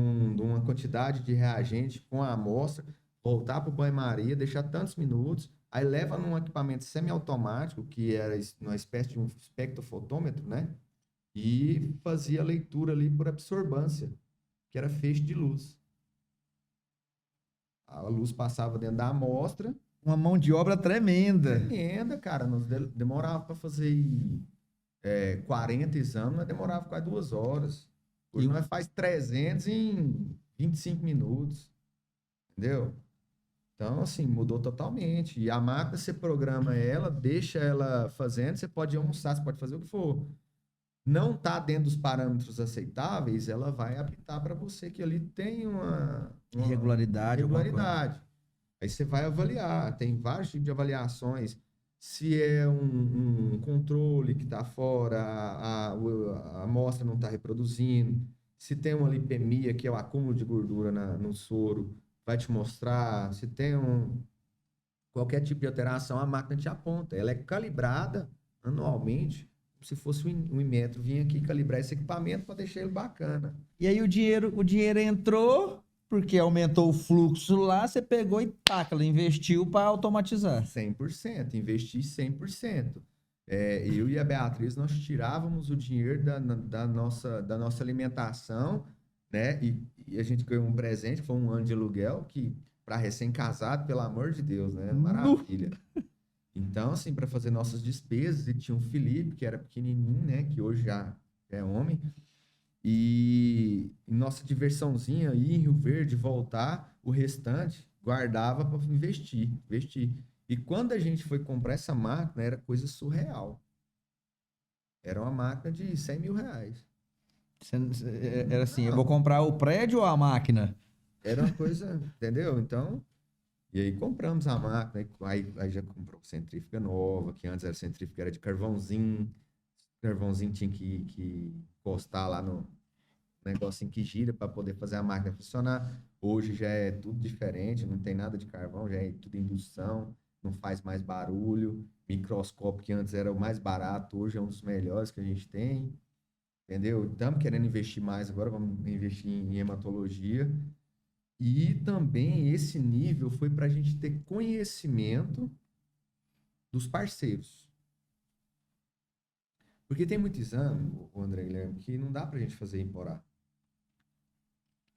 uma quantidade de reagente com a amostra, voltar para o banho-maria, deixar tantos minutos, Aí leva num equipamento semiautomático, que era uma espécie de um espectrofotômetro, né? E fazia a leitura ali por absorbância, que era feixe de luz. A luz passava dentro da amostra. Uma mão de obra tremenda. Tremenda, cara. Demorava para fazer 40 exames, mas demorava quase 2 horas. Hoje nós faz 300 em 25 minutos. Entendeu? Então, assim, mudou totalmente. E a máquina, você programa ela, deixa ela fazendo, você pode almoçar, você pode fazer o que for. Não está dentro dos parâmetros aceitáveis, ela vai apitar para você que ali tem uma Irregularidade. irregularidade. Aí você vai avaliar, tem vários tipos de avaliações. Se é um controle que está fora, a amostra não está reproduzindo. Se tem uma lipemia, que é o acúmulo de gordura no soro, vai te mostrar. Se tem qualquer tipo de alteração, a máquina te aponta. Ela é calibrada anualmente, como se fosse um Inmetro vir aqui calibrar esse equipamento para deixar ele bacana. E aí o dinheiro entrou, porque aumentou o fluxo lá, você pegou e taca, investiu para automatizar. 100%, investi 100%. Eu e a Beatriz, nós tirávamos o dinheiro da nossa alimentação, né? E a gente ganhou um presente, foi um ano de aluguel, que para recém-casado, pelo amor de Deus, né? Maravilha. Então, assim, para fazer nossas despesas, e tinha o Felipe, que era pequenininho, né? Que hoje já é homem. E nossa diversãozinha, ir em Rio Verde, voltar, o restante guardava para investir. E quando a gente foi comprar essa máquina, era coisa surreal. Era uma máquina de 100 mil reais. Era assim, eu vou comprar o prédio ou a máquina? Era uma coisa, entendeu? Então, e aí compramos a máquina, aí já comprou centrífuga nova, que antes era centrífuga, era de carvãozinho. Carvãozinho tinha que encostar lá no negocinho que gira para poder fazer a máquina funcionar. Hoje já é tudo diferente, não tem nada de carvão, já é tudo indução, não faz mais barulho. Microscópio, que antes era o mais barato, hoje é um dos melhores que a gente tem. Entendeu? Estamos querendo investir mais agora, vamos investir em hematologia. E também esse nível foi para a gente ter conhecimento dos parceiros. Porque tem muito exame, o André Guilherme, que não dá para a gente fazer em Porá.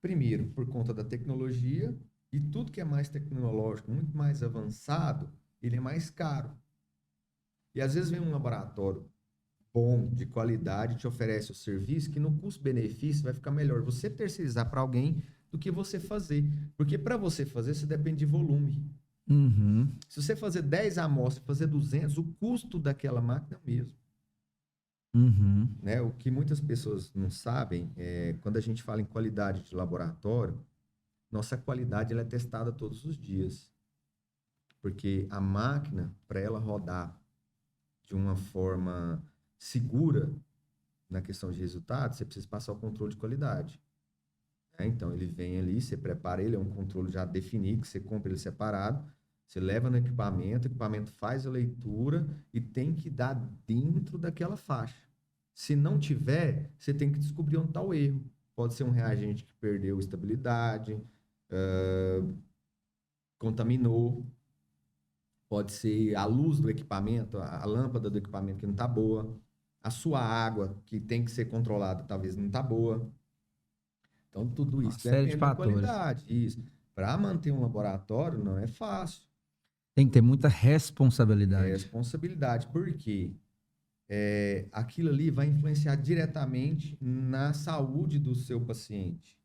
Primeiro, por conta da tecnologia, e tudo que é mais tecnológico, muito mais avançado, ele é mais caro. E às vezes vem um laboratório bom, de qualidade, te oferece o serviço que no custo-benefício vai ficar melhor você terceirizar para alguém do que você fazer. Porque para você fazer, você depende de volume. Uhum. Se você fazer 10 amostras, fazer 200, o custo daquela máquina é o mesmo. Uhum. Né? O que muitas pessoas não sabem é quando a gente fala em qualidade de laboratório, nossa qualidade ela é testada todos os dias. Porque a máquina, para ela rodar de uma forma segura na questão de resultados, você precisa passar o controle de qualidade. Então, ele vem ali, você prepara ele, é um controle já definido, que você compra ele separado, você leva no equipamento, o equipamento faz a leitura e tem que dar dentro daquela faixa. Se não tiver, você tem que descobrir onde está o erro. Pode ser um reagente que perdeu estabilidade, contaminou, pode ser a luz do equipamento, a lâmpada do equipamento que não está boa, a sua água, que tem que ser controlada, talvez não está boa. Então, tudo isso depende da qualidade. Isso. Para manter um laboratório não é fácil. Tem que ter muita responsabilidade. Responsabilidade, porque aquilo ali vai influenciar diretamente na saúde do seu paciente.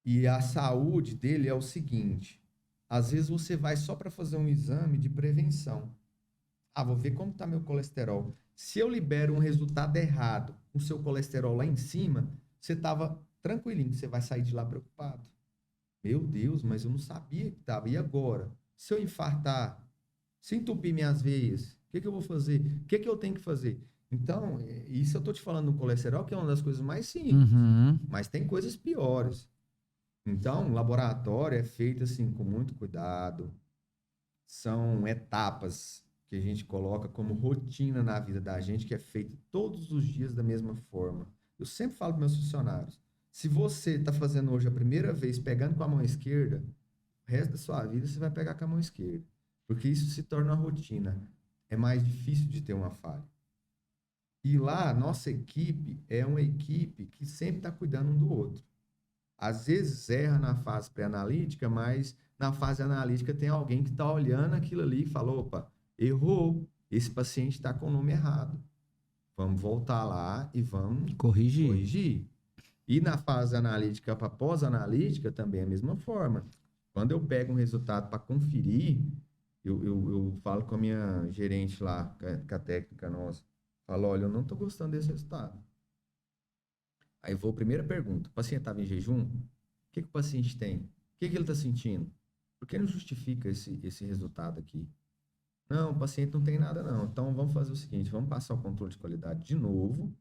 E a saúde dele é o seguinte: às vezes você vai só para fazer um exame de prevenção. Vou ver como está meu colesterol. Se eu libero um resultado errado, o seu colesterol lá em cima, você estava tranquilinho, você vai sair de lá preocupado. Meu Deus, mas eu não sabia que estava. E agora? Se eu infartar, se entupir minhas veias, o que eu vou fazer? O que eu tenho que fazer? Então, isso eu estou te falando no colesterol, que é uma das coisas mais simples. Uhum. Mas tem coisas piores. Então, o laboratório é feito assim com muito cuidado. São etapas que a gente coloca como rotina na vida da gente, que é feito todos os dias da mesma forma. Eu sempre falo para meus funcionários: se você está fazendo hoje a primeira vez pegando com a mão esquerda, o resto da sua vida você vai pegar com a mão esquerda. Porque isso se torna uma rotina. É mais difícil de ter uma falha. E lá, nossa equipe é uma equipe que sempre está cuidando um do outro. Às vezes erra na fase pré-analítica, mas na fase analítica tem alguém que está olhando aquilo ali e fala, opa, errou, esse paciente está com o nome errado. Vamos voltar lá e vamos corrigir. E na fase analítica para pós-analítica também é a mesma forma. Quando eu pego um resultado para conferir, eu falo com a minha gerente lá, com a técnica nossa, falo, olha, eu não estou gostando desse resultado. Aí vou, primeira pergunta, o paciente estava em jejum? O que o paciente tem? O que ele está sentindo? Por que não justifica esse resultado aqui? Não, o paciente não tem nada não. Então vamos fazer o seguinte, vamos passar o controle de qualidade de novo,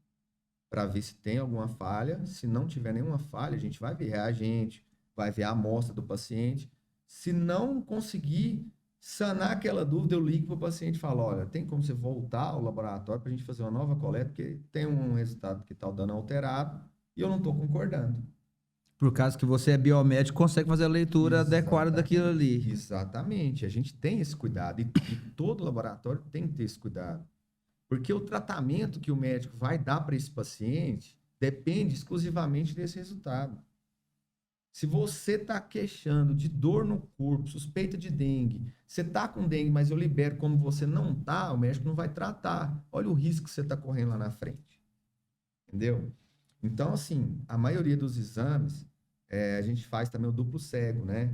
para ver se tem alguma falha. Se não tiver nenhuma falha, a gente vai ver reagente, vai ver a amostra do paciente. Se não conseguir sanar aquela dúvida, eu ligo para o paciente e falo, olha, tem como você voltar ao laboratório para a gente fazer uma nova coleta, porque tem um resultado que está o dano alterado e eu não estou concordando. Por causa que você é biomédico, consegue fazer a leitura adequada daquilo ali. Exatamente. A gente tem esse cuidado e todo laboratório tem que ter esse cuidado. Porque o tratamento que o médico vai dar para esse paciente depende exclusivamente desse resultado. Se você está queixando de dor no corpo, suspeita de dengue, você está com dengue, mas eu libero como você não está, o médico não vai tratar. Olha o risco que você está correndo lá na frente. Entendeu? Então, assim, a maioria dos exames, a gente faz também o duplo cego, né?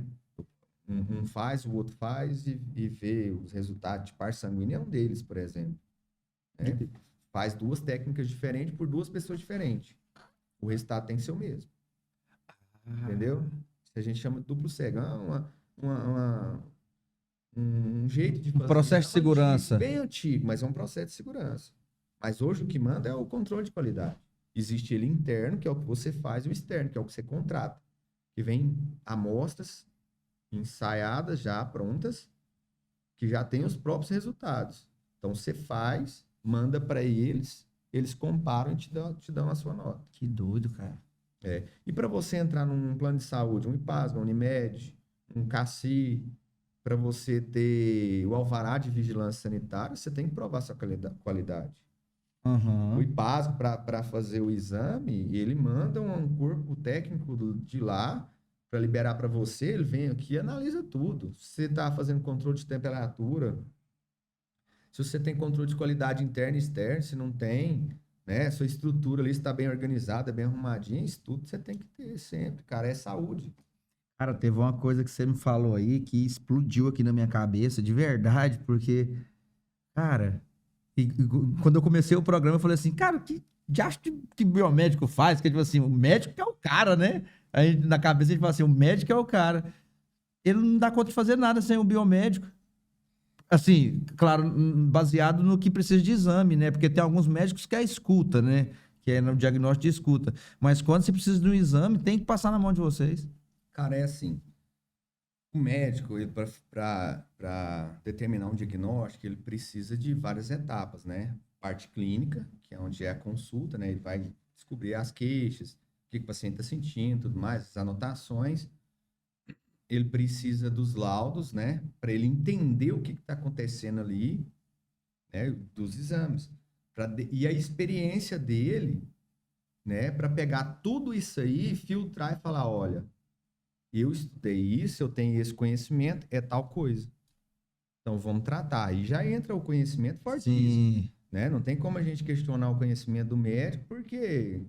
Um faz, o outro faz e vê os resultados de par sanguíneo, é um deles, por exemplo. Né? Faz 2 técnicas diferentes por 2 pessoas diferentes. O resultado tem que ser o mesmo. Entendeu? Isso a gente chama de duplo cego. Um jeito de fazer. Um processo de segurança. Bem antigo, mas é um processo de segurança. Mas hoje o que manda é o controle de qualidade. Existe ele interno, que é o que você faz, e o externo, que é o que você contrata. Que vem amostras ensaiadas, já prontas, que já tem os próprios resultados. Então você faz, manda para eles, eles comparam e te dão a sua nota. Que doido, cara. E para você entrar num plano de saúde, um IPASMA, um Unimed, um CACI, para você ter o alvará de vigilância sanitária, você tem que provar sua qualidade. Uhum. O IPASMA, para fazer o exame, ele manda um corpo técnico de lá para liberar para você, ele vem aqui e analisa tudo. Se você está fazendo controle de temperatura, se você tem controle de qualidade interna e externa, se não tem, né? Sua estrutura ali está bem organizada, bem arrumadinha, isso tudo você tem que ter sempre, cara, é saúde. Cara, teve uma coisa que você me falou aí que explodiu aqui na minha cabeça, de verdade, porque, cara, quando eu comecei o programa, eu falei assim, cara, que acho que biomédico faz? Que tipo assim, o médico que é o cara, né? Aí na cabeça a gente fala assim, o médico é o cara. Ele não dá conta de fazer nada sem o biomédico. Assim, claro, baseado no que precisa de exame, né? Porque tem alguns médicos que é escuta, né? Que é no diagnóstico de escuta. Mas quando você precisa de um exame, tem que passar na mão de vocês. Cara, é assim, o médico, para determinar um diagnóstico, ele precisa de várias etapas, né? Parte clínica, que é onde é a consulta, né? Ele vai descobrir as queixas, o que o paciente está sentindo, tudo mais, as anotações. Ele precisa dos laudos, né? Para ele entender o que está acontecendo ali, né? Dos exames. E a experiência dele, né? Para pegar tudo isso aí, filtrar e falar, olha, eu estudei isso, eu tenho esse conhecimento, é tal coisa. Então, vamos tratar. Aí já entra o conhecimento fortíssimo. Né? Não tem como a gente questionar o conhecimento do médico, porque...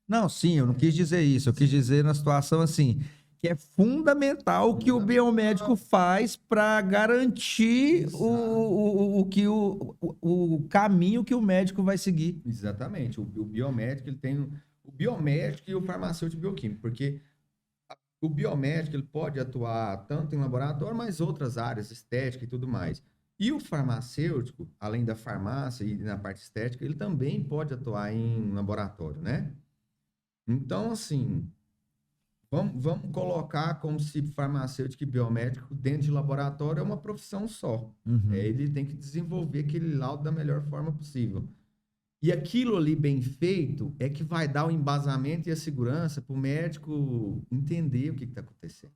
Não, sim, eu não quis dizer isso. Eu quis dizer na situação assim, que é fundamental o que o biomédico faz para garantir o caminho que o médico vai seguir. Exatamente. O biomédico, ele tem o biomédico e o farmacêutico bioquímico, porque o biomédico ele pode atuar tanto em laboratório, mas outras áreas, estética e tudo mais. E o farmacêutico, além da farmácia e na parte estética, ele também pode atuar em laboratório, né? Então, assim, vamos colocar como se farmacêutico e biomédico dentro de laboratório é uma profissão só. Uhum. Ele tem que desenvolver aquele laudo da melhor forma possível. E aquilo ali bem feito é que vai dar o embasamento e a segurança para o médico entender o que está acontecendo.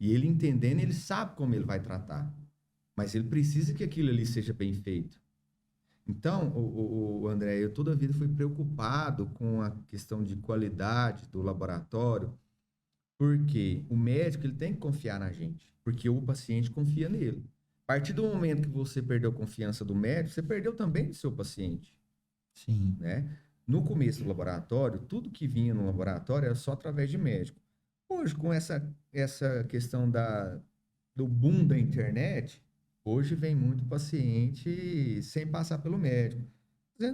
E ele entendendo, ele sabe como ele vai tratar. Mas ele precisa que aquilo ali seja bem feito. Então, o André, eu toda a vida fui preocupado com a questão de qualidade do laboratório, porque o médico ele tem que confiar na gente, porque o paciente confia nele. A partir do momento que você perdeu a confiança do médico, você perdeu também do seu paciente, Sim. né? No começo do laboratório, tudo que vinha no laboratório era só através de médico. Hoje, com essa questão do boom da internet, hoje vem muito paciente sem passar pelo médico.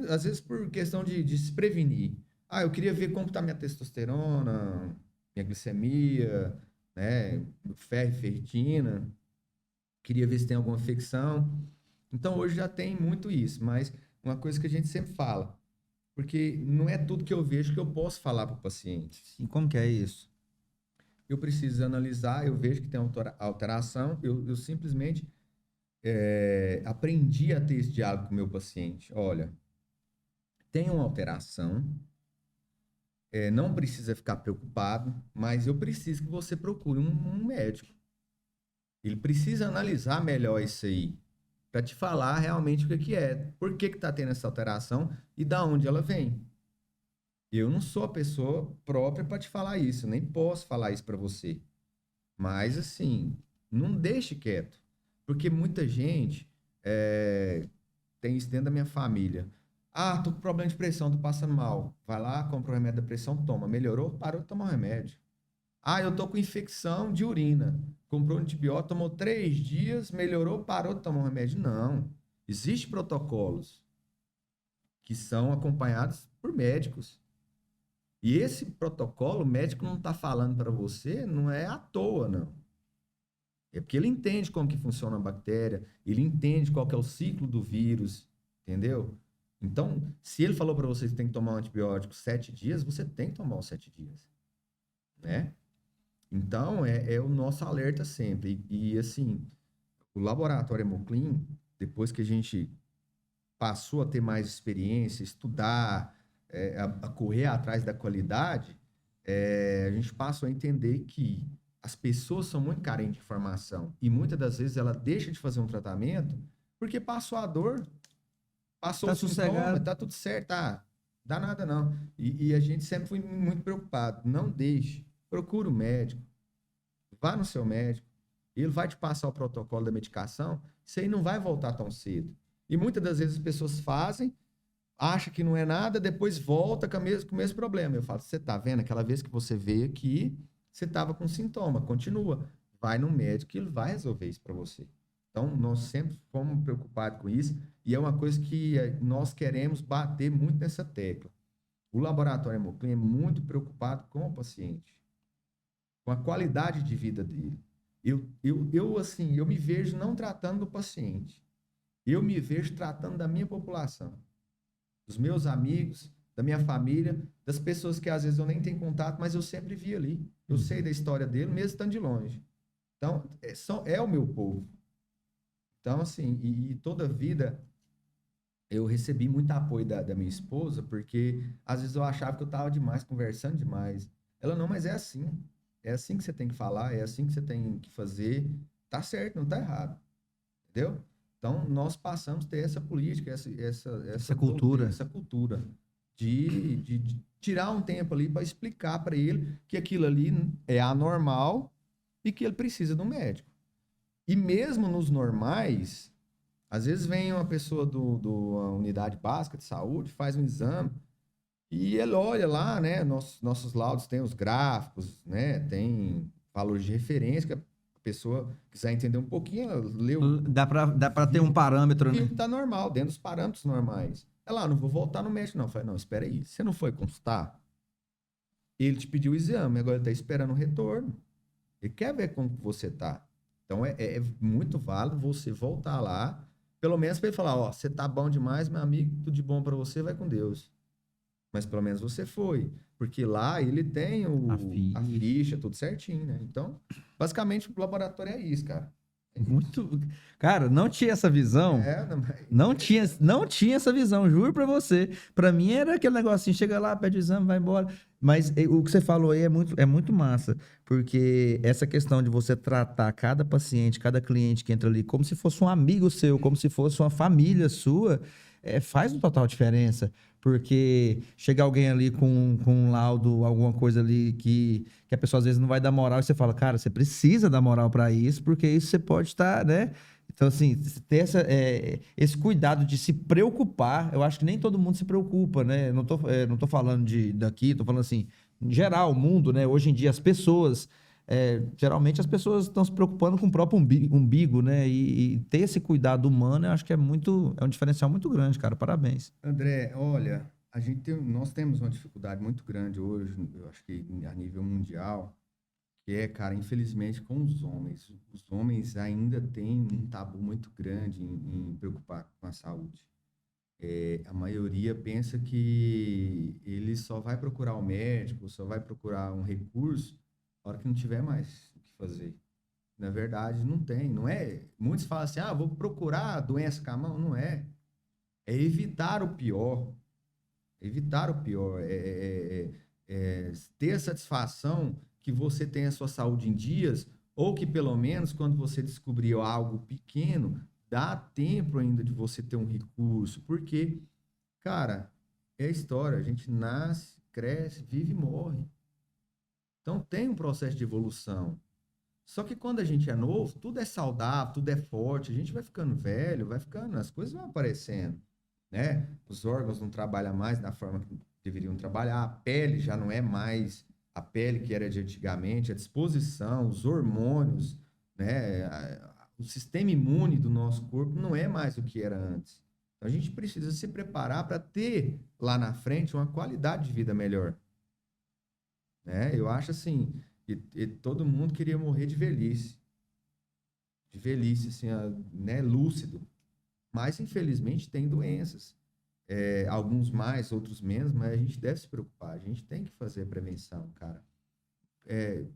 Às vezes por questão de se prevenir. Ah, eu queria ver como está minha testosterona, minha glicemia, né, ferro e ferritina. Queria ver se tem alguma infecção. Então hoje já tem muito isso, mas uma coisa que a gente sempre fala, porque não é tudo que eu vejo que eu posso falar para o paciente. E como que é isso? Eu preciso analisar, eu vejo que tem alteração, eu simplesmente aprendi a ter esse diálogo com o meu paciente. Olha, tem uma alteração, não precisa ficar preocupado, mas eu preciso que você procure um médico. Ele precisa analisar melhor isso aí, para te falar realmente o que é, por que está tendo essa alteração e da onde ela vem. Eu não sou a pessoa própria para te falar isso, nem posso falar isso para você. Mas, assim, não deixe quieto. Porque muita gente tem isso dentro da minha família. Ah, tô com problema de pressão, tô passando mal. Vai lá, compra o remédio da pressão, toma. Melhorou? Parou de tomar o remédio. Ah, eu tô com infecção de urina. Comprou um antibiótico, tomou 3 dias, melhorou, parou de tomar o remédio. Não. Existem protocolos que são acompanhados por médicos. E esse protocolo, o médico não está falando para você, não é à toa, não. É porque ele entende como que funciona a bactéria, ele entende qual que é o ciclo do vírus, entendeu? Então, se ele falou para você que tem que tomar um antibiótico 7 dias, você tem que tomar os 7 dias, né? Então, é o nosso alerta sempre. E assim, o laboratório Hemoclean, depois que a gente passou a ter mais experiência, estudar, a correr atrás da qualidade, a gente passou a entender que as pessoas são muito carentes de informação e muitas das vezes ela deixa de fazer um tratamento porque passou a dor, passou Tá o sintoma, sossegado. tá tudo certo, tá? Dá nada não. E a gente sempre foi muito preocupado. Não deixe, procure o médico, vá no seu médico, ele vai te passar o protocolo da medicação, isso aí não vai voltar tão cedo. E muitas das vezes as pessoas fazem, acha que não é nada, depois volta com o mesmo problema. Eu falo, você tá vendo? Aquela vez que você veio aqui, você tava com sintoma, continua. Vai no médico que ele vai resolver isso para você. Então, nós sempre fomos preocupados com isso e é uma coisa que nós queremos bater muito nessa tecla. O laboratório Hemoclean é muito preocupado com o paciente, com a qualidade de vida dele. Assim, eu me vejo não tratando do paciente. Eu me vejo tratando da minha população, dos meus amigos, da minha família, das pessoas que às vezes eu nem tenho contato, mas eu sempre vi ali. Eu sei da história dele, mesmo estando de longe. Então, é o meu povo. Então, assim, e toda a vida eu recebi muito apoio da minha esposa, porque às vezes eu achava que eu estava demais, conversando demais. Ela, não, mas é assim. É assim que você tem que falar, é assim que você tem que fazer. Tá certo, não tá errado. Entendeu? Então, nós passamos a ter essa política, essa cultura. essa cultura de tirar um tempo ali para explicar para ele que aquilo ali é anormal e que ele precisa de um médico. E mesmo nos normais, às vezes vem uma pessoa uma unidade básica de saúde, faz um exame e ele olha lá, né? Nossos laudos têm os gráficos, né? Tem valores de referência que a pessoa quiser entender um pouquinho, ela leu. Dá pra ter um parâmetro, Viu né? que tá normal, dentro dos parâmetros normais. Ela, não vou voltar no médico, não. Eu falei, não, espera aí. Você não foi consultar? Ele te pediu o exame, agora ele tá esperando o retorno. Ele quer ver como você tá. Então, é muito válido você voltar lá, pelo menos para ele falar, ó, você tá bom demais, meu amigo, tudo de bom para você, vai com Deus. Mas pelo menos você foi. Porque lá ele tem a ficha, tudo certinho, né? Então, basicamente, o laboratório é isso, cara. Muito. Cara, não tinha essa visão. Não tinha essa visão, juro pra você. Pra mim era aquele negocinho, chega lá, pede o exame, vai embora. Mas o que você falou aí é muito massa, porque essa questão de você tratar cada paciente, cada cliente que entra ali como se fosse um amigo seu, como se fosse uma família sua, faz uma total diferença. Porque chega alguém ali com um laudo, alguma coisa ali que a pessoa às vezes não vai dar moral, e você fala, cara, você precisa dar moral pra isso, porque isso você pode estar, né? Então, assim, ter esse cuidado de se preocupar, eu acho que nem todo mundo se preocupa, né? Não tô falando daqui, tô falando assim, em geral, o mundo, né? Hoje em dia, as pessoas, geralmente as pessoas estão se preocupando com o próprio umbigo, né? E ter esse cuidado humano, eu acho que é um diferencial muito grande, cara. Parabéns. André, olha, nós temos uma dificuldade muito grande hoje, eu acho que a nível mundial, que cara, infelizmente, com os homens. Os homens ainda têm um tabu muito grande em preocupar com a saúde. A maioria pensa que ele só vai procurar o médico, só vai procurar um recurso na hora que não tiver mais o que fazer. Na verdade, não tem, não é? Muitos falam assim, vou procurar doença com a mão. Não é. É evitar o pior. Evitar o pior. Ter a satisfação que você tem a sua saúde em dias, ou que pelo menos quando você descobriu algo pequeno, dá tempo ainda de você ter um recurso, porque, cara, é a história, a gente nasce, cresce, vive e morre. Então tem um processo de evolução. Só que quando a gente é novo, tudo é saudável, tudo é forte, a gente vai ficando velho, as coisas vão aparecendo, né? Os órgãos não trabalham mais da forma que deveriam trabalhar, a pele já não é mais a pele que era de antigamente, a disposição, os hormônios, né? O sistema imune do nosso corpo não é mais o que era antes. Então, a gente precisa se preparar para ter lá na frente uma qualidade de vida melhor. Né? Eu acho assim, e todo mundo queria morrer de velhice. De velhice, assim, né? Lúcido. Mas, infelizmente, tem doenças. Alguns mais, outros menos, mas a gente deve se preocupar. A gente tem que fazer a prevenção, cara.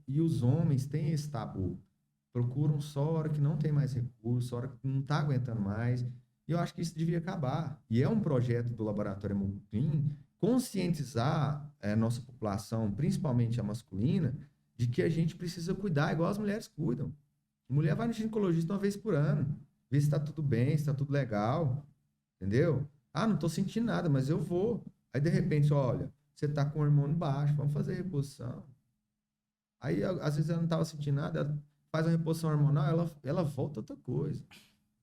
E os homens têm esse tabu. Procuram só a hora que não tem mais recurso, a hora que não está aguentando mais. E eu acho que isso devia acabar. E é um projeto do Laboratório Hemoglobin conscientizar a nossa população, principalmente a masculina, de que a gente precisa cuidar igual as mulheres cuidam. A mulher vai no ginecologista uma vez por ano, ver se está tudo bem, se está tudo legal, entendeu? Não estou sentindo nada, mas eu vou. Aí, de repente, olha, você está com o hormônio baixo, vamos fazer reposição. Aí, às vezes, ela não estava sentindo nada, ela faz uma reposição hormonal, ela volta outra coisa,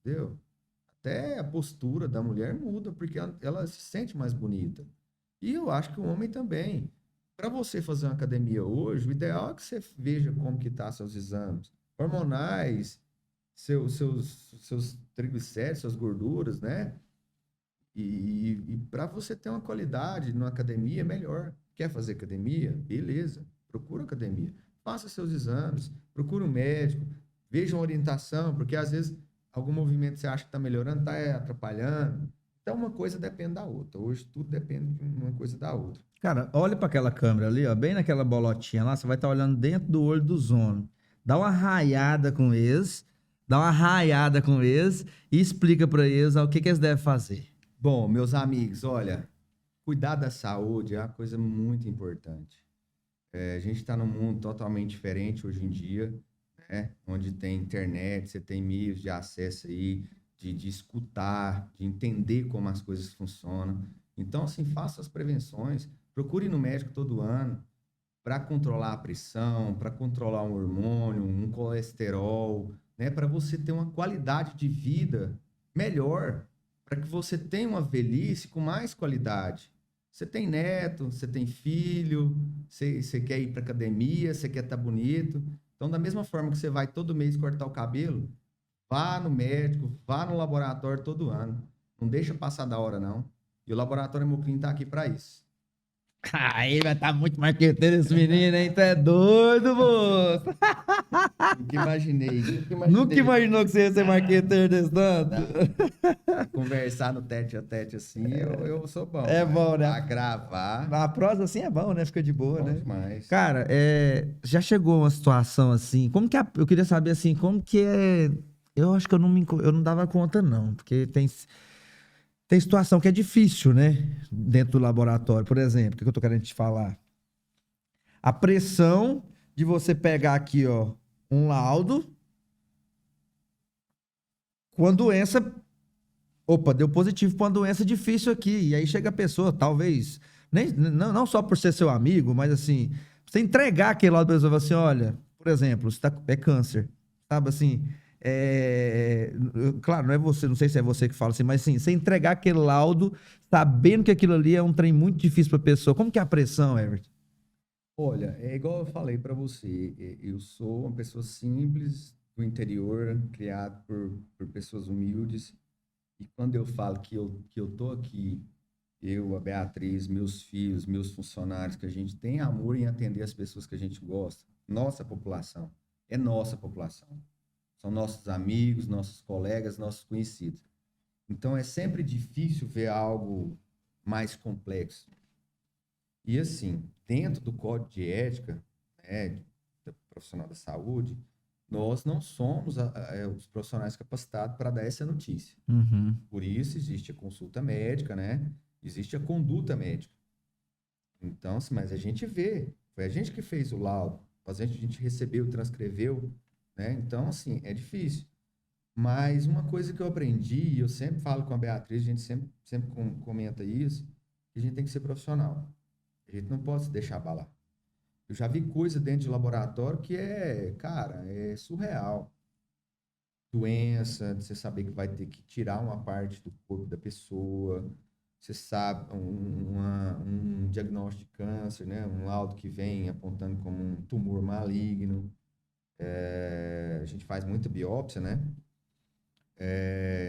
entendeu? Até a postura da mulher muda, porque ela se sente mais bonita. E eu acho que o homem também. Para você fazer uma academia hoje, o ideal é que você veja como que tá seus exames hormonais, seus triglicéridos, suas gorduras, né? E para você ter uma qualidade numa academia, melhor. Quer fazer academia? Beleza, procura academia. Faça seus exames, procure um médico, veja uma orientação, porque às vezes algum movimento você acha que está melhorando, está atrapalhando. Então uma coisa depende da outra. Hoje tudo depende de uma coisa da outra. Cara, olha para aquela câmera ali, ó, bem naquela bolotinha lá, você vai estar olhando dentro do olho dos homens. Dá uma raiada com eles, e explica para eles o que eles devem fazer. Bom, meus amigos, olha, cuidar da saúde é uma coisa muito importante. A gente está num mundo totalmente diferente hoje em dia, né? Onde tem internet, você tem meios de acesso aí, de escutar, de entender como as coisas funcionam. Então, assim, faça as prevenções, procure ir no médico todo ano para controlar a pressão, para controlar um hormônio, um colesterol, né? Para você ter uma qualidade de vida melhor, para que você tenha uma velhice com mais qualidade. Você tem neto, você tem filho, você quer ir para academia, você quer estar bonito. Então, da mesma forma que você vai todo mês cortar o cabelo, vá no médico, vá no laboratório todo ano. Não deixa passar da hora, não. E o Laboratório Hemoglobin está aqui para isso. Aí vai estar muito marqueteiro esse menino, hein? Tu é doido, moço. Nunca imaginou que você ia ser marqueteiro desse tanto. Conversar no tete a tete assim, eu sou bom. É bom, né? Pra gravar. A prosa assim é bom, né? Fica de boa, né? Demais. Cara, já chegou uma situação assim, eu queria saber assim, como que é Eu acho que eu não dava conta, não, porque tem situação que é difícil, né? Dentro do laboratório. Por exemplo, o que eu tô querendo te falar? A pressão de você pegar aqui, ó, um laudo com a doença. Opa, deu positivo para uma doença difícil aqui. E aí chega a pessoa, talvez, não só por ser seu amigo, mas assim, você entregar aquele laudo para a pessoa e falar assim: olha, por exemplo, é câncer. Sabe assim? Claro, não é você, não sei se é você que fala assim, mas assim, você entregar aquele laudo sabendo que aquilo ali é um trem muito difícil para a pessoa. Como que é a pressão, Everton? Olha, é igual eu falei para você, eu sou uma pessoa simples, do interior, criado por pessoas humildes, e quando eu falo que eu tô aqui, eu, a Beatriz, meus filhos, meus funcionários, que a gente tem amor em atender as pessoas que a gente gosta, nossa população, é nossa população. São nossos amigos, nossos colegas, nossos conhecidos. Então é sempre difícil ver algo mais complexo. E assim, dentro do código de ética, né, do profissional da saúde, nós não somos os profissionais capacitados para dar essa notícia. Uhum. Por isso existe a consulta médica, né? Existe a conduta médica. Então, assim, mas a gente vê, foi a gente que fez o laudo, a gente recebeu, transcreveu, né? Então, assim, é difícil. Mas uma coisa que eu aprendi, e eu sempre falo com a Beatriz, a gente sempre comenta isso, que a gente tem que ser profissional. A gente não pode se deixar abalar. Eu já vi coisa dentro de laboratório que cara, é surreal. Doença, você saber que vai ter que tirar uma parte do corpo da pessoa, você sabe, um diagnóstico de câncer, né? Um laudo que vem apontando como um tumor maligno. A gente faz muita biópsia, né?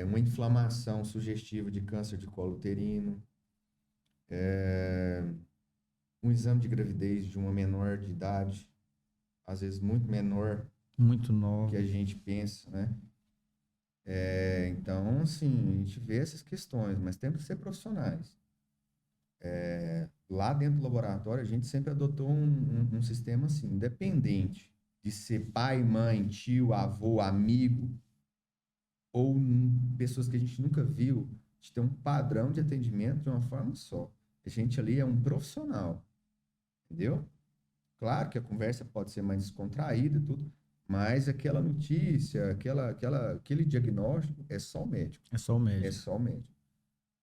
Uma inflamação sugestiva de câncer de colo uterino. Um exame de gravidez de uma menor de idade, às vezes muito menor Muito do que novo. a gente pensa, né? Então, assim, a gente vê essas questões, mas temos que ser profissionais. Lá dentro do laboratório, a gente sempre adotou um sistema assim, independente de ser pai, mãe, tio, avô, amigo, ou pessoas que a gente nunca viu, a gente tem um padrão de atendimento de uma forma só. A gente ali é um profissional, entendeu? Claro que a conversa pode ser mais descontraída e tudo, mas aquela notícia, aquele diagnóstico é só o médico. É só o É médico. só o médico.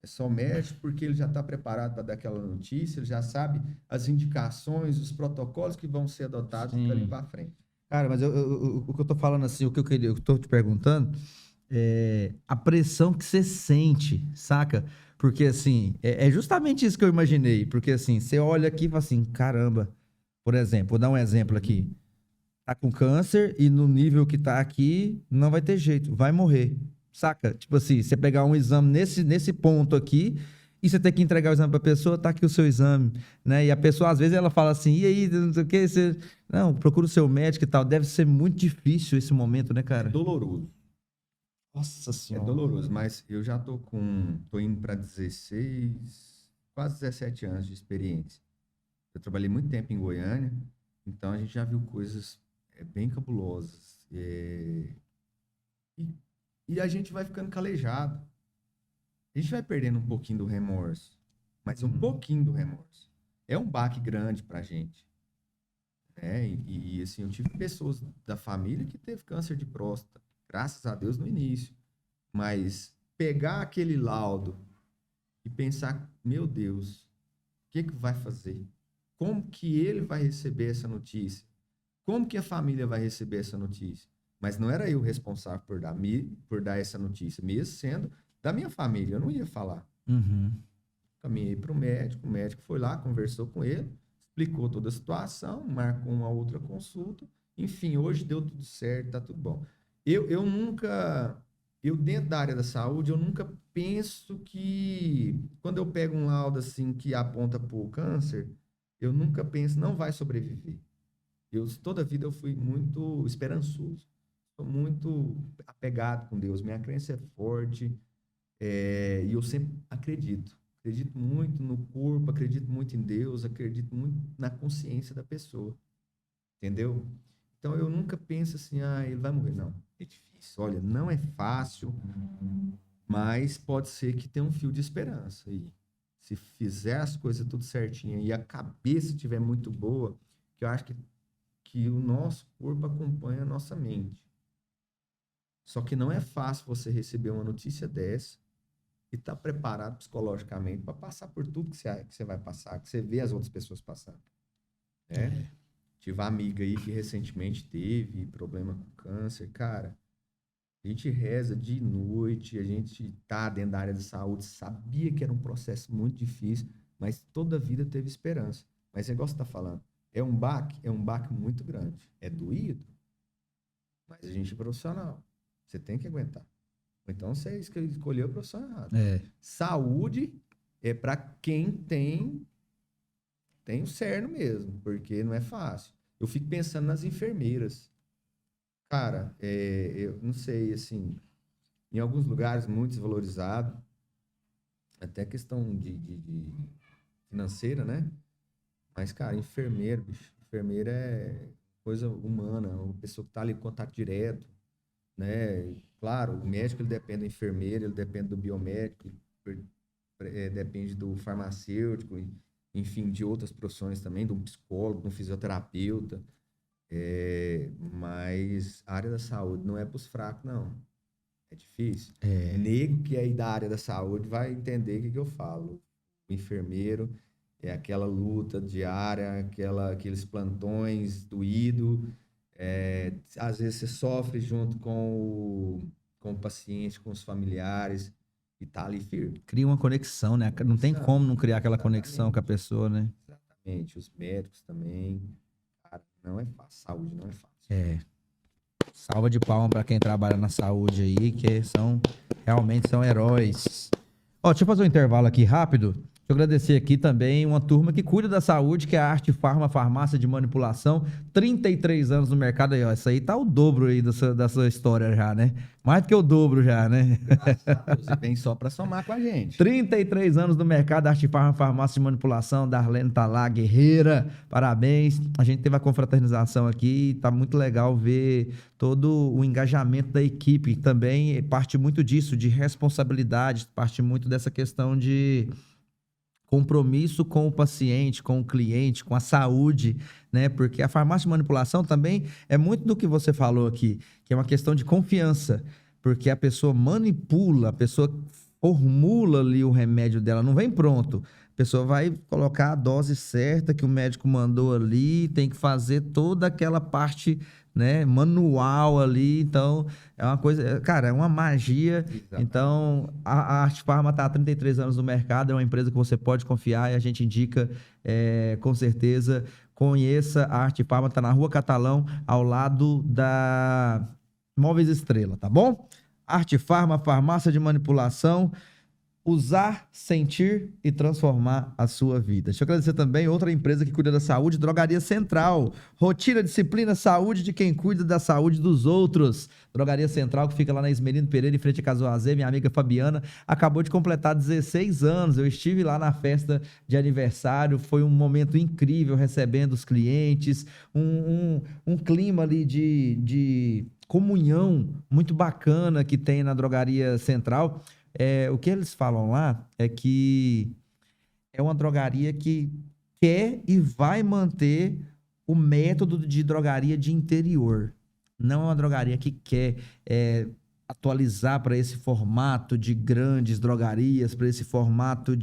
É só o médico porque ele já está preparado para dar aquela notícia, ele já sabe as indicações, os protocolos que vão ser adotados dali Sim. para frente. Cara, mas o que eu tô falando assim, o que eu queria, eu tô te perguntando é a pressão que você sente, saca? Porque assim, é justamente isso que eu imaginei. Porque assim, você olha aqui e fala assim, caramba, por exemplo, vou dar um exemplo aqui. Tá com câncer e no nível que tá aqui, não vai ter jeito, vai morrer. Saca? Tipo assim, você pegar um exame nesse ponto aqui e você ter que entregar o exame pra pessoa, tá aqui o seu exame, né? E a pessoa, às vezes, ela fala assim, e aí, não sei o que, você... Não, procura o seu médico e tal. Deve ser muito difícil esse momento, né, É cara? doloroso. Nossa É senhora. doloroso, mas eu já tô indo para 16, quase 17 anos de experiência. Eu trabalhei muito tempo em Goiânia, então a gente já viu coisas bem cabulosas. E, e a gente vai ficando calejado. A gente vai perdendo um pouquinho do remorso, mas um pouquinho do remorso. É um baque grande pra gente, né? Assim, eu tive pessoas da família que teve câncer de próstata, graças a Deus no início. Mas pegar aquele laudo e pensar, meu Deus, o que que vai fazer? Como que ele vai receber essa notícia? Como que a família vai receber essa notícia? Mas não era eu responsável por dar essa notícia, mesmo sendo da minha família, eu não ia falar. Uhum. Caminhei para o médico foi lá, conversou com ele, explicou toda a situação, marcou uma outra consulta. Enfim, hoje deu tudo certo, tá tudo bom. Eu nunca, eu dentro da área da saúde, eu nunca penso que, quando eu pego um laudo assim que aponta para o câncer, eu nunca penso, não vai sobreviver. Toda a vida eu fui muito esperançoso, sou muito apegado com Deus, minha crença é forte, e eu sempre acredito. Acredito muito no corpo, acredito muito em Deus, acredito muito na consciência da pessoa. Entendeu? Então eu nunca penso assim, ele vai morrer. Não, é difícil. Olha, não é fácil, mas pode ser que tenha um fio de esperança aí. Se fizer as coisas tudo certinho e a cabeça estiver muito boa, que eu acho que o nosso corpo acompanha a nossa mente. Só que não é fácil você receber uma notícia dessa e estar preparado psicologicamente para passar por tudo que você vai passar, que você vê as outras pessoas passando. Né? Tive uma amiga aí que recentemente teve problema com câncer. Cara, a gente reza de noite, a gente tá dentro da área de saúde, sabia que era um processo muito difícil, mas toda a vida teve esperança. Mas é igual você tá falando, é um baque muito grande. É doído, mas a gente é profissional. Você tem que aguentar. Então você escolheu a profissão errada. Saúde é para quem tem o cerno mesmo, porque não é fácil. Eu fico pensando nas enfermeiras. Cara, eu não sei, assim, em alguns lugares muito desvalorizado, até questão de financeira, né? Mas, cara, enfermeiro, bicho, enfermeira é coisa humana, uma pessoa que tá ali em contato direto, né? Claro, o médico, ele depende do enfermeiro, ele depende do biomédico, depende do farmacêutico, enfim, de outras profissões também, de um psicólogo, de um fisioterapeuta. Mas a área da saúde não é para os fracos, não. É difícil. Nego que é da área da saúde vai entender o que eu falo. O enfermeiro é aquela luta diária, aqueles plantões doído. Às vezes você sofre junto com o paciente, com os familiares, e tá ali firme. Cria uma conexão, né? Não tem como não criar aquela conexão com a pessoa, né? Exatamente. Os médicos também. Cara, não é fácil. Saúde não é fácil. Salva de palma para quem trabalha na saúde aí, que realmente são heróis. Deixa eu fazer um intervalo aqui rápido. Deixa eu agradecer aqui também uma turma que cuida da saúde, que é a Arte Farma, farmácia de manipulação. 33 anos no mercado aí, ó. Isso aí tá o dobro aí dessa história já, né? Mais do que o dobro já, né? Você vem só para somar com a gente. 33 anos no mercado, Arte Farma, farmácia de manipulação. Darlene tá lá, guerreira. Parabéns. A gente teve a confraternização aqui. Tá muito legal ver todo o engajamento da equipe. Também parte muito disso, de responsabilidade. Parte muito dessa questão de compromisso com o paciente, com o cliente, com a saúde, né? Porque a farmácia de manipulação também é muito do que você falou aqui, que é uma questão de confiança, porque a pessoa manipula, a pessoa formula ali o remédio dela, não vem pronto. A pessoa vai colocar a dose certa que o médico mandou ali, tem que fazer toda aquela parte, né, manual ali, então é uma coisa, cara, é uma magia. Exatamente. Então a Arte Farma está há 33 anos no mercado, é uma empresa que você pode confiar e a gente indica com certeza. Conheça a Arte Farma, está na Rua Catalão, ao lado da Móveis Estrela, tá bom? Arte Farma, farmácia de manipulação. Usar, sentir e transformar a sua vida. Deixa eu agradecer também outra empresa que cuida da saúde, Drogaria Central. Rotina, disciplina, saúde de quem cuida da saúde dos outros. Drogaria Central, que fica lá na Esmerino Pereira, em frente a Casuazê. Minha amiga Fabiana acabou de completar 16 anos. Eu estive lá na festa de aniversário. Foi um momento incrível, recebendo os clientes. Um clima ali de comunhão muito bacana que tem na Drogaria Central. O que eles falam lá é que é uma drogaria que quer e vai manter o método de drogaria de interior. Não é uma drogaria que quer atualizar para esse formato de grandes drogarias, para esse formato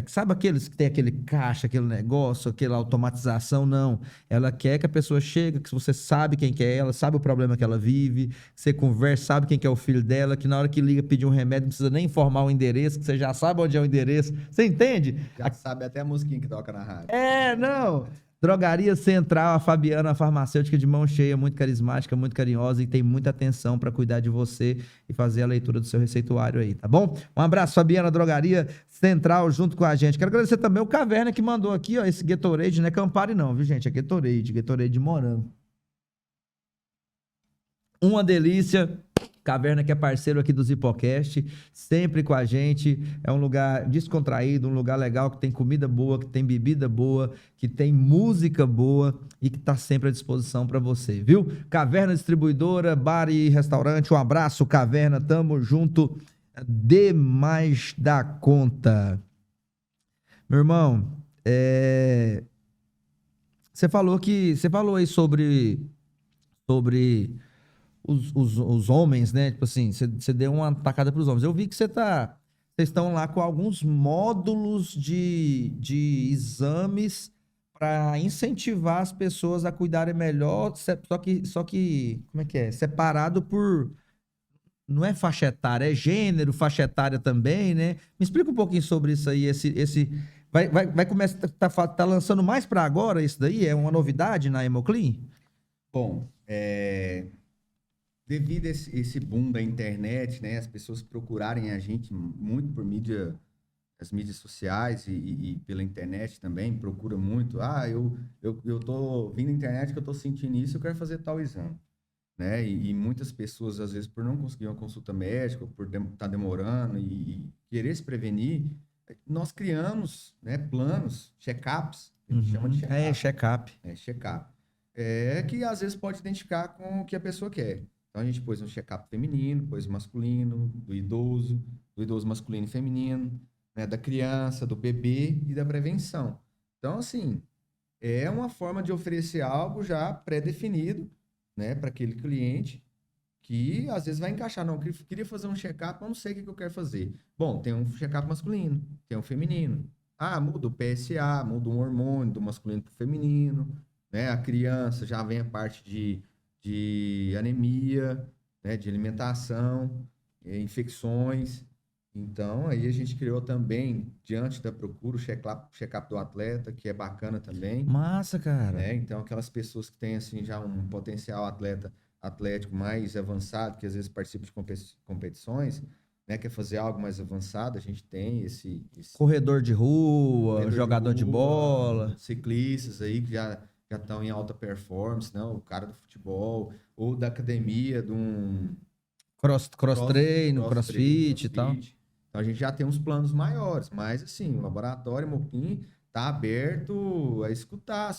sabe aqueles que tem aquele caixa, aquele negócio, aquela automatização? Não. Ela quer que a pessoa chegue, que você sabe quem que é ela, sabe o problema que ela vive, você conversa, sabe quem que é o filho dela, que na hora que liga pedir um remédio não precisa nem informar o endereço, que você já sabe onde é o endereço. Você entende? Já sabe até a musiquinha que toca na rádio. Não. Drogaria Central, a Fabiana, a farmacêutica de mão cheia, muito carismática, muito carinhosa e tem muita atenção para cuidar de você e fazer a leitura do seu receituário aí, tá bom? Um abraço, Fabiana, Drogaria Central, junto com a gente. Quero agradecer também o Caverna que mandou aqui, ó, esse Gatorade, não é Campari não, viu, gente? É Gatorade de morango. Uma delícia. Caverna, que é parceiro aqui do Zipocast, sempre com a gente. É um lugar descontraído, um lugar legal, que tem comida boa, que tem bebida boa, que tem música boa e que tá sempre à disposição para você, viu? Caverna Distribuidora, bar e restaurante. Um abraço, Caverna. Tamo junto demais da conta. Meu irmão, você falou aí sobre os homens, né? Tipo assim, você deu uma tacada para os homens. Eu vi que vocês estão lá com alguns módulos de exames para incentivar as pessoas a cuidarem melhor, só que, como é que é? Separado por, não é faixa etária, é gênero, faixa etária também, né? Me explica um pouquinho sobre isso aí, vai começar, tá lançando mais para agora isso daí? É uma novidade na Hemoclean? Bom, devido a esse boom da internet, né, as pessoas procurarem a gente muito por as mídias sociais e pela internet também, procura muito. Eu tô vindo na internet que eu tô sentindo isso, eu quero fazer tal exame, né? E muitas pessoas, às vezes, por não conseguir uma consulta médica, por estar demorando e querer se prevenir, nós criamos, né, planos, check-ups, a gente chama de check-up. Check-up. Check-up. Que às vezes pode identificar com o que a pessoa quer. Então a gente pôs um check-up feminino, pôs masculino, do idoso masculino e feminino, né, da criança, do bebê e da prevenção. Então, assim, é uma forma de oferecer algo já pré-definido, né, para aquele cliente que às vezes vai encaixar. Não, eu queria fazer um check-up, mas não sei o que eu quero fazer. Bom, tem um check-up masculino, tem um feminino. Muda o PSA, muda um hormônio do masculino para o feminino, né? A criança já vem a parte de anemia, né? De alimentação, infecções. Então, aí a gente criou também, diante da procura, o check-up do atleta, que é bacana também. Massa, cara. Né? Então, aquelas pessoas que têm assim, já um potencial atlético mais avançado, que às vezes participa de competições, né? Quer fazer algo mais avançado, a gente tem esse corredor de rua, jogador de bola, ciclistas aí que já estão em alta performance, não? O cara do futebol ou da academia, de um cross-treino, crossfit e tal. Então a gente já tem uns planos maiores, mas assim, o laboratório Hemoclean está aberto a escutar a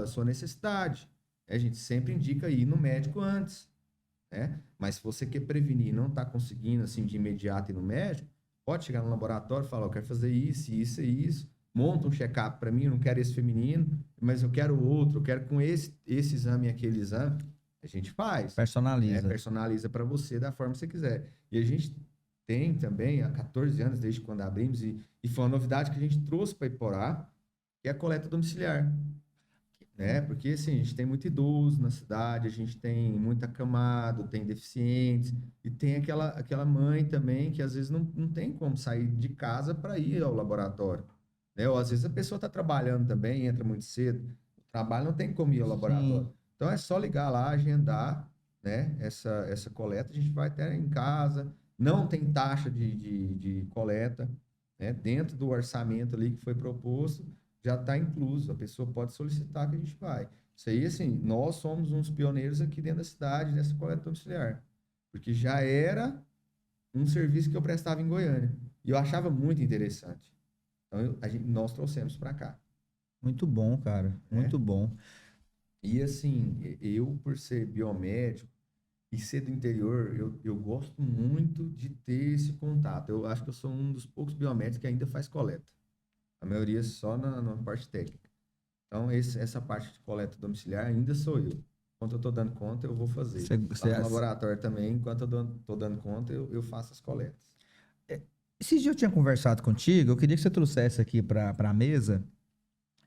sua necessidade. A gente sempre indica ir no médico antes, né? Mas se você quer prevenir e não está conseguindo assim de imediato ir no médico, pode chegar no laboratório e falar, eu quero fazer isso, isso e isso. Monta um check-up para mim, eu não quero esse feminino, mas eu quero outro, eu quero com esse exame e aquele exame. A gente faz. Personaliza. Personaliza para você da forma que você quiser. E a gente tem também, há 14 anos, desde quando abrimos, e foi uma novidade que a gente trouxe para Iporá, que é a coleta domiciliar. Né? Porque, assim, a gente tem muito idoso na cidade, a gente tem muito acamado, tem deficientes, e tem aquela mãe também que, às vezes, não tem como sair de casa para ir ao laboratório. Né? Ou, às vezes, a pessoa está trabalhando também, entra muito cedo, o trabalho não tem como ir ao laboratório. Sim. Então, é só ligar lá, agendar, né? essa coleta, a gente vai até em casa, não tem taxa de coleta, né? Dentro do orçamento ali que foi proposto, já está incluso, a pessoa pode solicitar que a gente vai. Isso aí, assim, nós somos uns pioneiros aqui dentro da cidade, nessa coleta domiciliar, porque já era um serviço que eu prestava em Goiânia, e eu achava muito interessante. Então, nós trouxemos para cá. Muito bom, cara, muito bom. E, assim, eu, por ser biomédico e ser do interior, eu gosto muito de ter esse contato. Eu acho que eu sou um dos poucos biomédicos que ainda faz coleta. A maioria só na parte técnica. Então, essa parte de coleta domiciliar ainda sou eu. Enquanto eu estou dando conta, eu vou fazer. Você no laboratório também, enquanto eu estou dando conta, eu faço as coletas. Esses dias eu tinha conversado contigo, eu queria que você trouxesse aqui para a mesa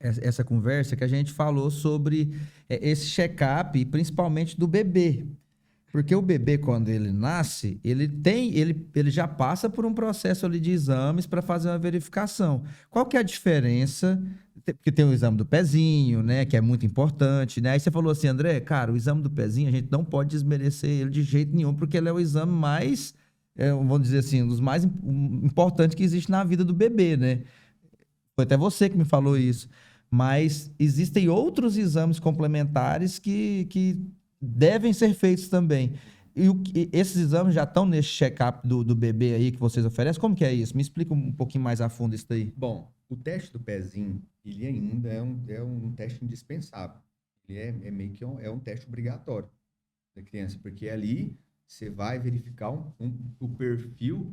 essa conversa, que a gente falou sobre esse check-up, principalmente do bebê. Porque o bebê, quando ele nasce, ele já passa por um processo ali de exames para fazer uma verificação. Qual que é a diferença? Porque tem o exame do pezinho, né, que é muito importante, né? Aí você falou assim, André, cara, o exame do pezinho, a gente não pode desmerecer ele de jeito nenhum, porque ele é o exame mais, vamos dizer assim, um dos mais importantes que existe na vida do bebê, né? Foi até você que me falou isso. Mas existem outros exames complementares que devem ser feitos também. E esses exames já estão nesse check-up do bebê aí que vocês oferecem? Como que é isso? Me explica um pouquinho mais a fundo isso daí. Bom, o teste do pezinho, ele ainda é um teste indispensável. Ele é meio que um teste obrigatório da criança, porque ali você vai verificar o perfil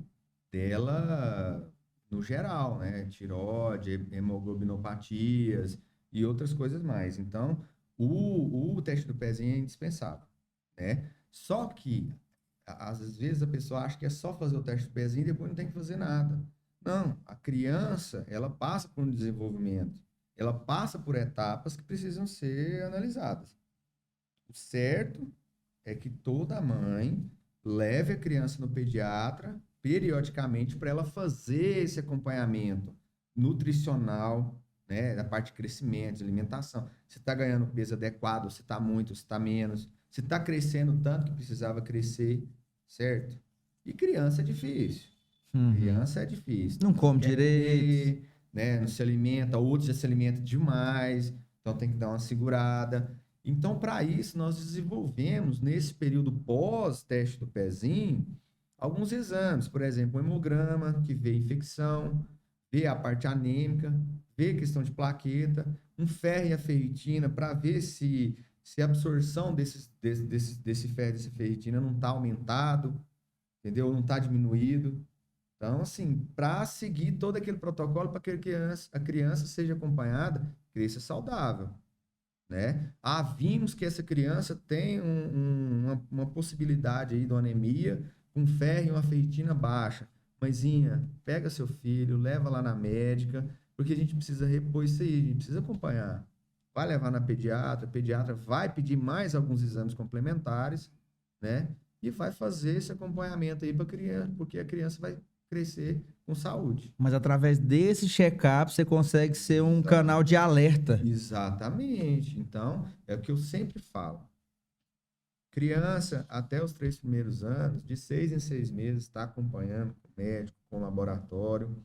dela no geral, né? Tireoide, hemoglobinopatias e outras coisas mais. Então, o teste do pezinho é indispensável, né? Só que, às vezes, a pessoa acha que é só fazer o teste do pezinho e depois não tem que fazer nada. Não, a criança, ela passa por um desenvolvimento, ela passa por etapas que precisam ser analisadas. O certo é que toda mãe leve a criança no pediatra periodicamente para ela fazer esse acompanhamento nutricional, né, da parte de crescimento, de alimentação. Se está ganhando peso adequado, se está muito, se está menos, se está crescendo tanto que precisava crescer, certo? E criança é difícil. Criança é difícil. Não come Quer direito. comer, né? Não se alimenta, outros já se alimentam demais, então tem que dar uma segurada. Então, para isso, nós desenvolvemos, nesse período pós-teste do pezinho, alguns exames. Por exemplo, um hemograma, que vê infecção, vê a parte anêmica, vê questão de plaqueta, um ferro e a ferritina, para ver se a absorção desse ferro e dessa ferritina não está aumentado, entendeu? Não está diminuído. Então, assim, para seguir todo aquele protocolo para que a criança seja acompanhada, cresça saudável, né? Vimos que essa criança tem uma possibilidade aí de uma anemia com ferro e uma ferritina baixa. Mãezinha, pega seu filho, leva lá na médica, porque a gente precisa repor isso aí, a gente precisa acompanhar. Vai levar na pediatra, a pediatra vai pedir mais alguns exames complementares, né? E vai fazer esse acompanhamento aí para a criança, porque a criança vai crescer com saúde. Mas através desse check-up você consegue ser um canal de alerta. Exatamente. Então, é o que eu sempre falo. Criança, até os 3 primeiros anos, de 6 em 6 meses, está acompanhando com o médico, com o laboratório,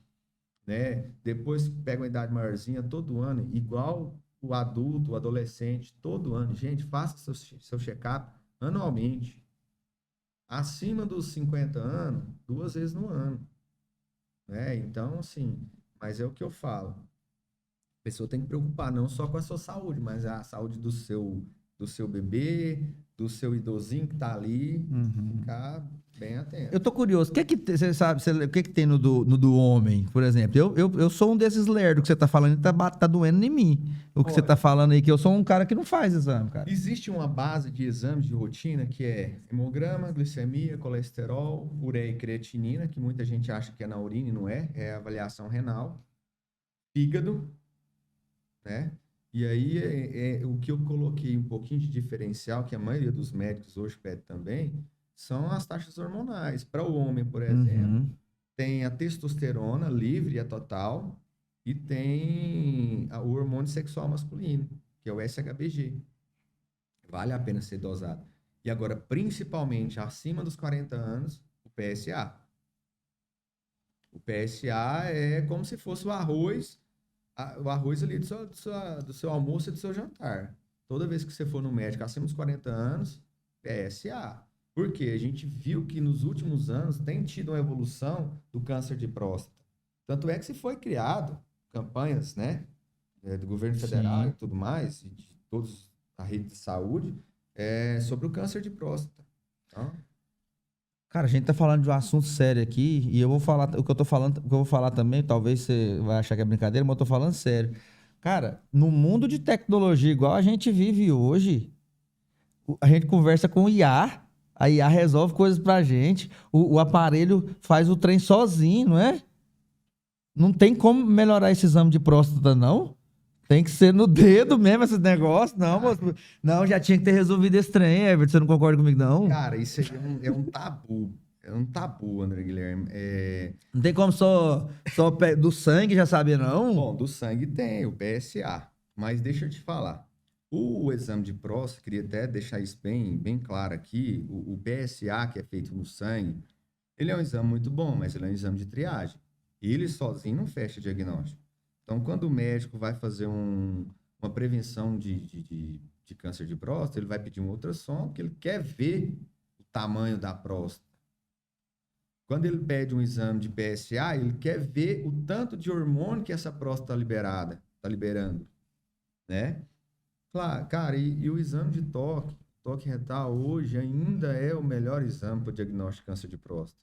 né? Depois pega uma idade maiorzinha, todo ano, igual o adulto, o adolescente, todo ano. Gente, faça seu check-up anualmente. Acima dos 50 anos, 2 vezes no ano. Né? Então, assim, mas é o que eu falo. A pessoa tem que preocupar não só com a sua saúde, mas a saúde do seu bebê, do seu idosinho que tá ali, ficar bem atento. Eu tô curioso, você sabe, o que tem no do homem, por exemplo? Eu sou um desses lerdos que você tá falando e tá doendo em mim. O que você tá falando aí, que eu sou um cara que não faz exame, cara. Existe uma base de exames de rotina que é hemograma, glicemia, colesterol, ureia e creatinina, que muita gente acha que é na urina e não é avaliação renal, fígado, né? E aí, o que eu coloquei um pouquinho de diferencial, que a maioria dos médicos hoje pede também, são as taxas hormonais. Para o homem, por exemplo, tem a testosterona livre, a total, e tem o hormônio sexual masculino, que é o SHBG. Vale a pena ser dosado. E agora, principalmente acima dos 40 anos, o PSA. O PSA é como se fosse o arroz ali do seu almoço e do seu jantar. Toda vez que você for no médico acima dos 40 anos, PSA. Porque a gente viu que nos últimos anos tem tido uma evolução do câncer de próstata. Tanto é que se foi criado campanhas, né, do governo federal e tudo mais, e de todos a rede de saúde, sobre o câncer de próstata. Então, cara, a gente tá falando de um assunto sério aqui, e eu vou falar, o que eu vou falar também, talvez você vai achar que é brincadeira, mas eu tô falando sério. Cara, no mundo de tecnologia igual a gente vive hoje, a gente conversa com o IA, a IA resolve coisas pra gente, o aparelho faz o trem sozinho, não é? Não tem como melhorar esse exame de próstata, não? Tem que ser no dedo mesmo esse negócio. Não, moço. Não, já tinha que ter resolvido esse trem, Everton. Você não concorda comigo, não? cara, isso aí é um tabu. É um tabu, André Guilherme. Não tem como só do sangue já saber, não? Bom, do sangue tem, o PSA. Mas deixa eu te falar. O exame de próstata, queria até deixar isso bem claro aqui. O PSA, que é feito no sangue, ele é um exame muito bom, mas ele é um exame de triagem. Ele sozinho não fecha diagnóstico. Então, quando o médico vai fazer uma prevenção de câncer de próstata, ele vai pedir um ultrassom, porque ele quer ver o tamanho da próstata. Quando ele pede um exame de PSA, ele quer ver o tanto de hormônio que essa próstata está liberando, né? Claro, cara, e o exame de toque retal hoje ainda é o melhor exame para o diagnóstico de câncer de próstata.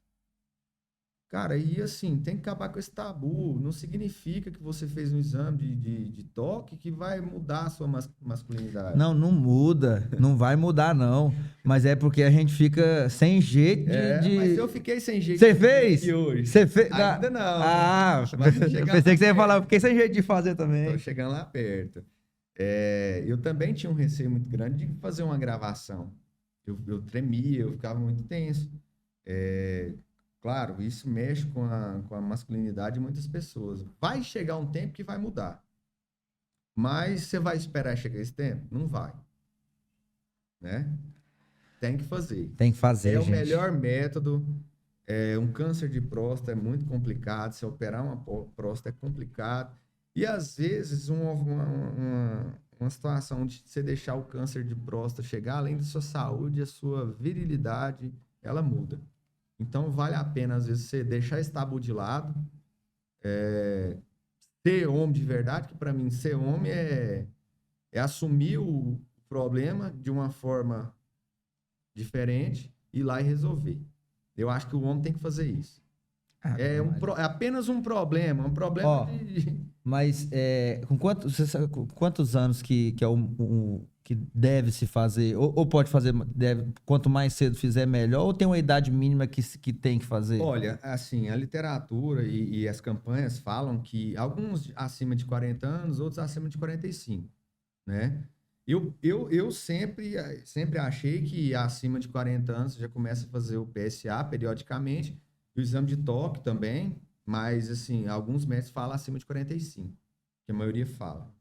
Cara, e assim, tem que acabar com esse tabu. Não significa que você fez um exame de toque que vai mudar a sua masculinidade. Não, não muda. Não vai mudar, não. Mas é porque a gente fica sem jeito de... Mas eu fiquei sem jeito Você fez? de hoje. Você fez? Ainda não. Ah, Mas pensei que você ia falar, eu fiquei sem jeito de fazer também. Tô chegando lá perto. Eu também tinha um receio muito grande de fazer uma gravação. Eu tremia, eu ficava muito tenso. Claro, isso mexe com a masculinidade de muitas pessoas. Vai chegar um tempo que vai mudar. Mas você vai esperar chegar esse tempo? Não vai. Né? Tem que fazer. Tem que fazer, gente. O melhor método. Um câncer de próstata é muito complicado. Se operar uma próstata é complicado. E, às vezes, uma situação de você deixar o câncer de próstata chegar, além da sua saúde, a sua virilidade, ela muda. Então, vale a pena, às vezes, você deixar esse tabu de lado, ser homem de verdade, que para mim, ser homem é assumir o problema de uma forma diferente, ir lá e resolver. Eu acho que o homem tem que fazer isso. É apenas um problema Mas você sabe quantos anos que é que deve se fazer, ou pode fazer, quanto mais cedo fizer, melhor, ou tem uma idade mínima que tem que fazer? Olha, assim, a literatura e as campanhas falam que alguns acima de 40 anos, outros acima de 45, né? Eu sempre achei que acima de 40 anos você já começa a fazer o PSA periodicamente, o exame de toque também, mas, assim, alguns médicos falam acima de 45, que a maioria fala.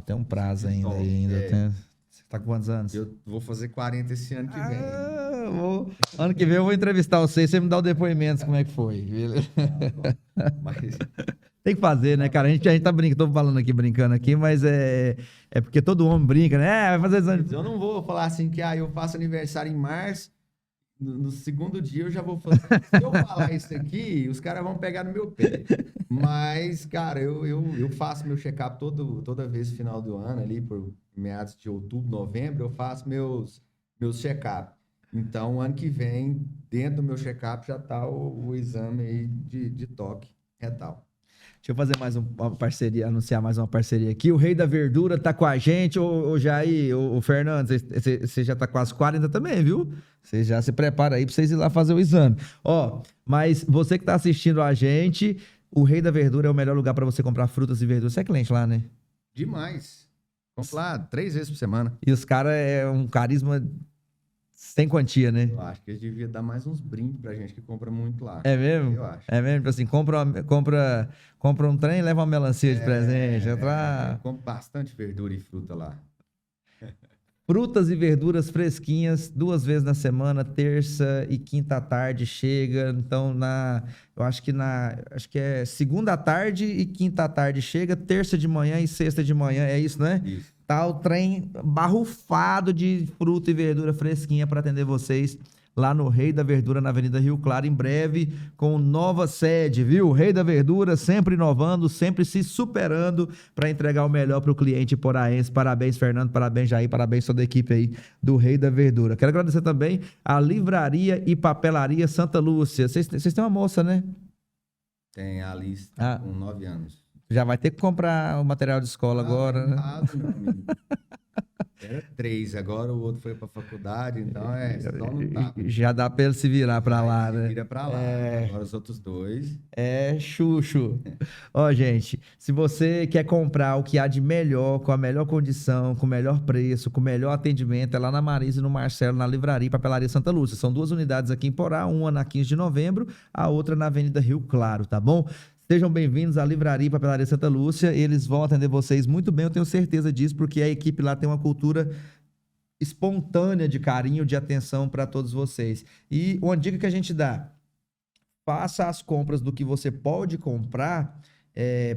Tem um prazo ainda. Você tá com quantos anos? Eu vou fazer 40 esse ano que vem. Ano que vem eu vou entrevistar você me dá o depoimento como é que foi. Mas... Tem que fazer, né, cara? A gente tá brincando, tô falando aqui, brincando aqui, mas é porque todo homem brinca, né? Vai fazer exame. Eu não vou falar assim que eu faço aniversário em março, no segundo dia eu já vou fazer. Se eu falar isso aqui, os caras vão pegar no meu pé. Mas, cara, eu faço meu check-up toda vez no final do ano, ali por meados de outubro, novembro, eu faço meus check-up. Então, ano que vem, dentro do meu check-up já tá o exame aí de toque retal. Deixa eu fazer mais uma parceria, anunciar mais uma parceria aqui. O Rei da Verdura tá com a gente. Ô Jair, o Fernando, você já tá quase 40 também, viu? Você já se prepara aí pra vocês ir lá fazer o exame. Mas você que tá assistindo a gente, o Rei da Verdura é o melhor lugar para você comprar frutas e verduras. Você é cliente lá, né? Demais. Vamos lá, 3 vezes por semana. E os caras é um carisma sem quantia, né? Eu acho que eles deviam dar mais uns brindes pra gente que compra muito lá. É mesmo? Eu acho. É mesmo? Tipo assim, compra um trem e leva uma melancia de presente. Eu compro bastante verdura e fruta lá. Frutas e verduras fresquinhas, 2 vezes na semana, terça e quinta à tarde chega. Então, eu acho que é segunda à tarde e quinta à tarde chega, terça de manhã e sexta de manhã, é isso, né? Isso. Tá o trem barrufado de fruta e verdura fresquinha para atender vocês lá no Rei da Verdura, na Avenida Rio Claro, em breve, com nova sede, viu? Rei da Verdura, sempre inovando, sempre se superando para entregar o melhor para o cliente poraense. Parabéns, Fernando, parabéns, Jair, parabéns toda a equipe aí do Rei da Verdura. Quero agradecer também a Livraria e Papelaria Santa Lúcia. Vocês têm uma moça, né? Tem a Alice, com 9 anos. Já vai ter que comprar o material de escola agora, né? Meu amigo. Era 3, agora o outro foi pra faculdade, então só não tá. Já dá pra ele se virar pra lá, né? Vira pra lá. Agora os outros 2. Chuchu. Gente, se você quer comprar o que há de melhor, com a melhor condição, com o melhor preço, com o melhor atendimento, é lá na Marisa e no Marcelo, na Livraria e Papelaria Santa Lúcia. São 2 unidades aqui em Porá, uma na 15 de novembro, a outra na Avenida Rio Claro, tá bom? Sejam bem-vindos à Livraria e Papelaria Santa Lúcia. Eles vão atender vocês muito bem, eu tenho certeza disso, porque a equipe lá tem uma cultura espontânea de carinho, de atenção para todos vocês. E uma dica que a gente dá: faça as compras do que você pode comprar,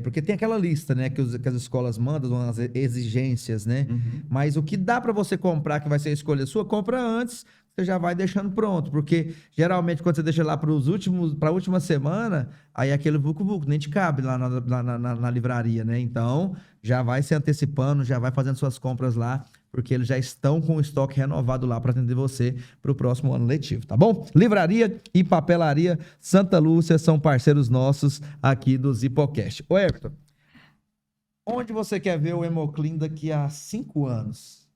porque tem aquela lista, né, que as escolas mandam, as exigências, né? Uhum. Mas o que dá para você comprar, que vai ser a escolha sua, compra antes. você já vai deixando pronto, porque geralmente quando você deixa lá para a última semana, aí aquele vucu-vucu nem te cabe lá na livraria, né? Então, já vai se antecipando, já vai fazendo suas compras lá, porque eles já estão com o estoque renovado lá para atender você para o próximo ano letivo, tá bom? Livraria e Papelaria Santa Lúcia são parceiros nossos aqui do Zipocast. Ô, Everton, onde você quer ver o Hemoclean daqui a 5 anos?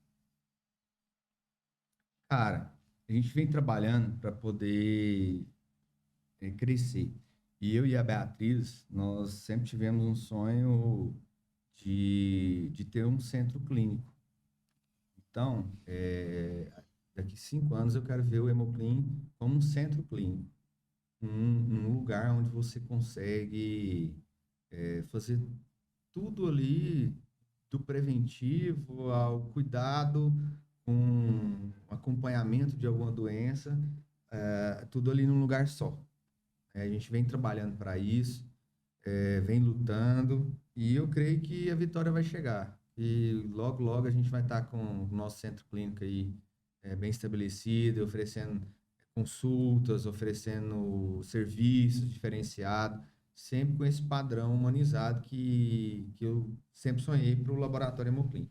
Cara, a gente vem trabalhando para poder crescer. E eu e a Beatriz, nós sempre tivemos um sonho de ter um centro clínico. Então, daqui 5 anos eu quero ver o Hemoclean como um centro clínico. Um lugar onde você consegue fazer tudo ali, do preventivo ao cuidado com acompanhamento de alguma doença, tudo ali num lugar só. A gente vem trabalhando para isso, vem lutando, e eu creio que a vitória vai chegar. E logo, logo a gente vai estar com o nosso centro clínico aí bem estabelecido, oferecendo consultas, oferecendo serviços diferenciados, sempre com esse padrão humanizado que eu sempre sonhei para o Laboratório Hemoclean.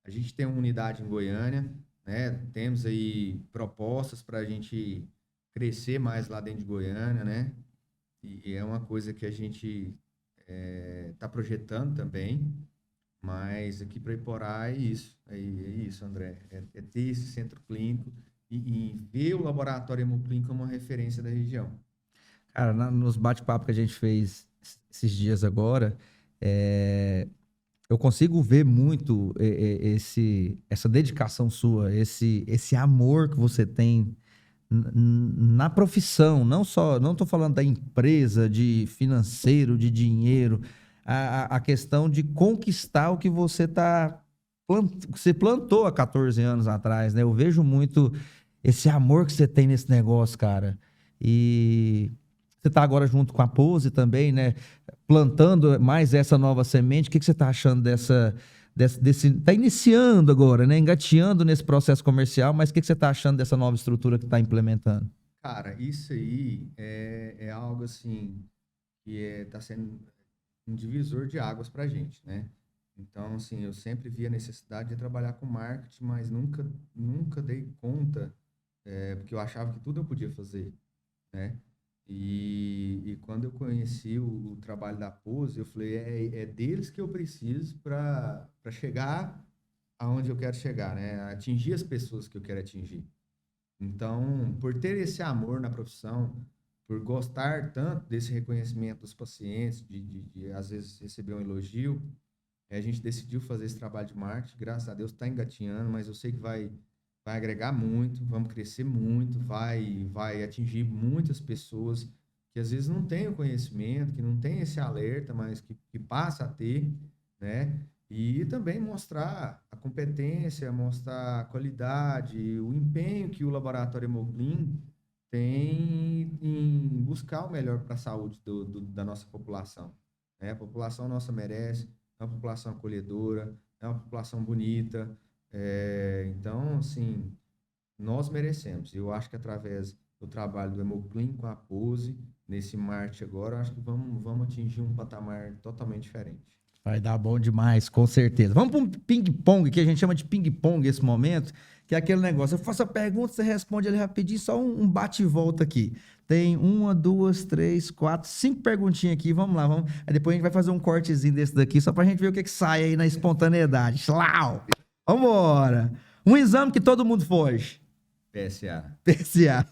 A gente tem uma unidade em Goiânia, né? Temos aí propostas para a gente crescer mais lá dentro de Goiânia, né? E é uma coisa que a gente está projetando também, mas aqui para Iporá é isso, André, é ter esse centro clínico e ver o Laboratório Hemoclean como uma referência da região. Cara, nos bate-papo que a gente fez esses dias agora, eu consigo ver muito essa dedicação sua, esse amor que você tem na profissão, não estou falando da empresa, de financeiro, de dinheiro, a questão de conquistar o que você você plantou há 14 anos atrás, né? Eu vejo muito esse amor que você tem nesse negócio, cara. E você está agora junto com a Pose também, né? Plantando mais essa nova semente. O que você está achando Está iniciando agora, né? Engateando nesse processo comercial, mas o que você está achando dessa nova estrutura que está implementando? Cara, isso aí é algo assim que está sendo um divisor de águas para a gente, né? Então, assim, eu sempre vi a necessidade de trabalhar com marketing, mas nunca dei conta, porque eu achava que tudo eu podia fazer, né? E quando eu conheci o trabalho da Pose, eu falei, é deles que eu preciso para chegar aonde eu quero chegar, né? Atingir as pessoas que eu quero atingir. Então, por ter esse amor na profissão, por gostar tanto desse reconhecimento dos pacientes, de às vezes receber um elogio, a gente decidiu fazer esse trabalho de marketing. Graças a Deus está engatinhando, mas eu sei que vai agregar muito, vamos crescer muito, vai atingir muitas pessoas que às vezes não têm o conhecimento, que não têm esse alerta, mas que passa a ter, né? E também mostrar a competência, mostrar a qualidade, o empenho que o Laboratório Hemoclean tem em buscar o melhor para a saúde da nossa população, né? A população nossa merece, é uma população acolhedora, é uma população bonita. Então, assim, nós merecemos. Eu acho que através do trabalho do Hemoclean com a Pose, nesse marketing agora, eu acho que vamos atingir um patamar totalmente diferente. Vai dar bom demais, com certeza. Vamos para um ping-pong, que a gente chama de ping-pong esse momento, que é aquele negócio. Eu faço a pergunta, você responde ali rapidinho, só um bate e volta aqui. Tem 1, 2, 3, 4, 5 perguntinhas aqui, vamos lá, vamos. Aí depois a gente vai fazer um cortezinho desse daqui, só pra gente ver o que sai aí na espontaneidade. Schlau! Vambora! Um exame que todo mundo foge. PSA. PSA.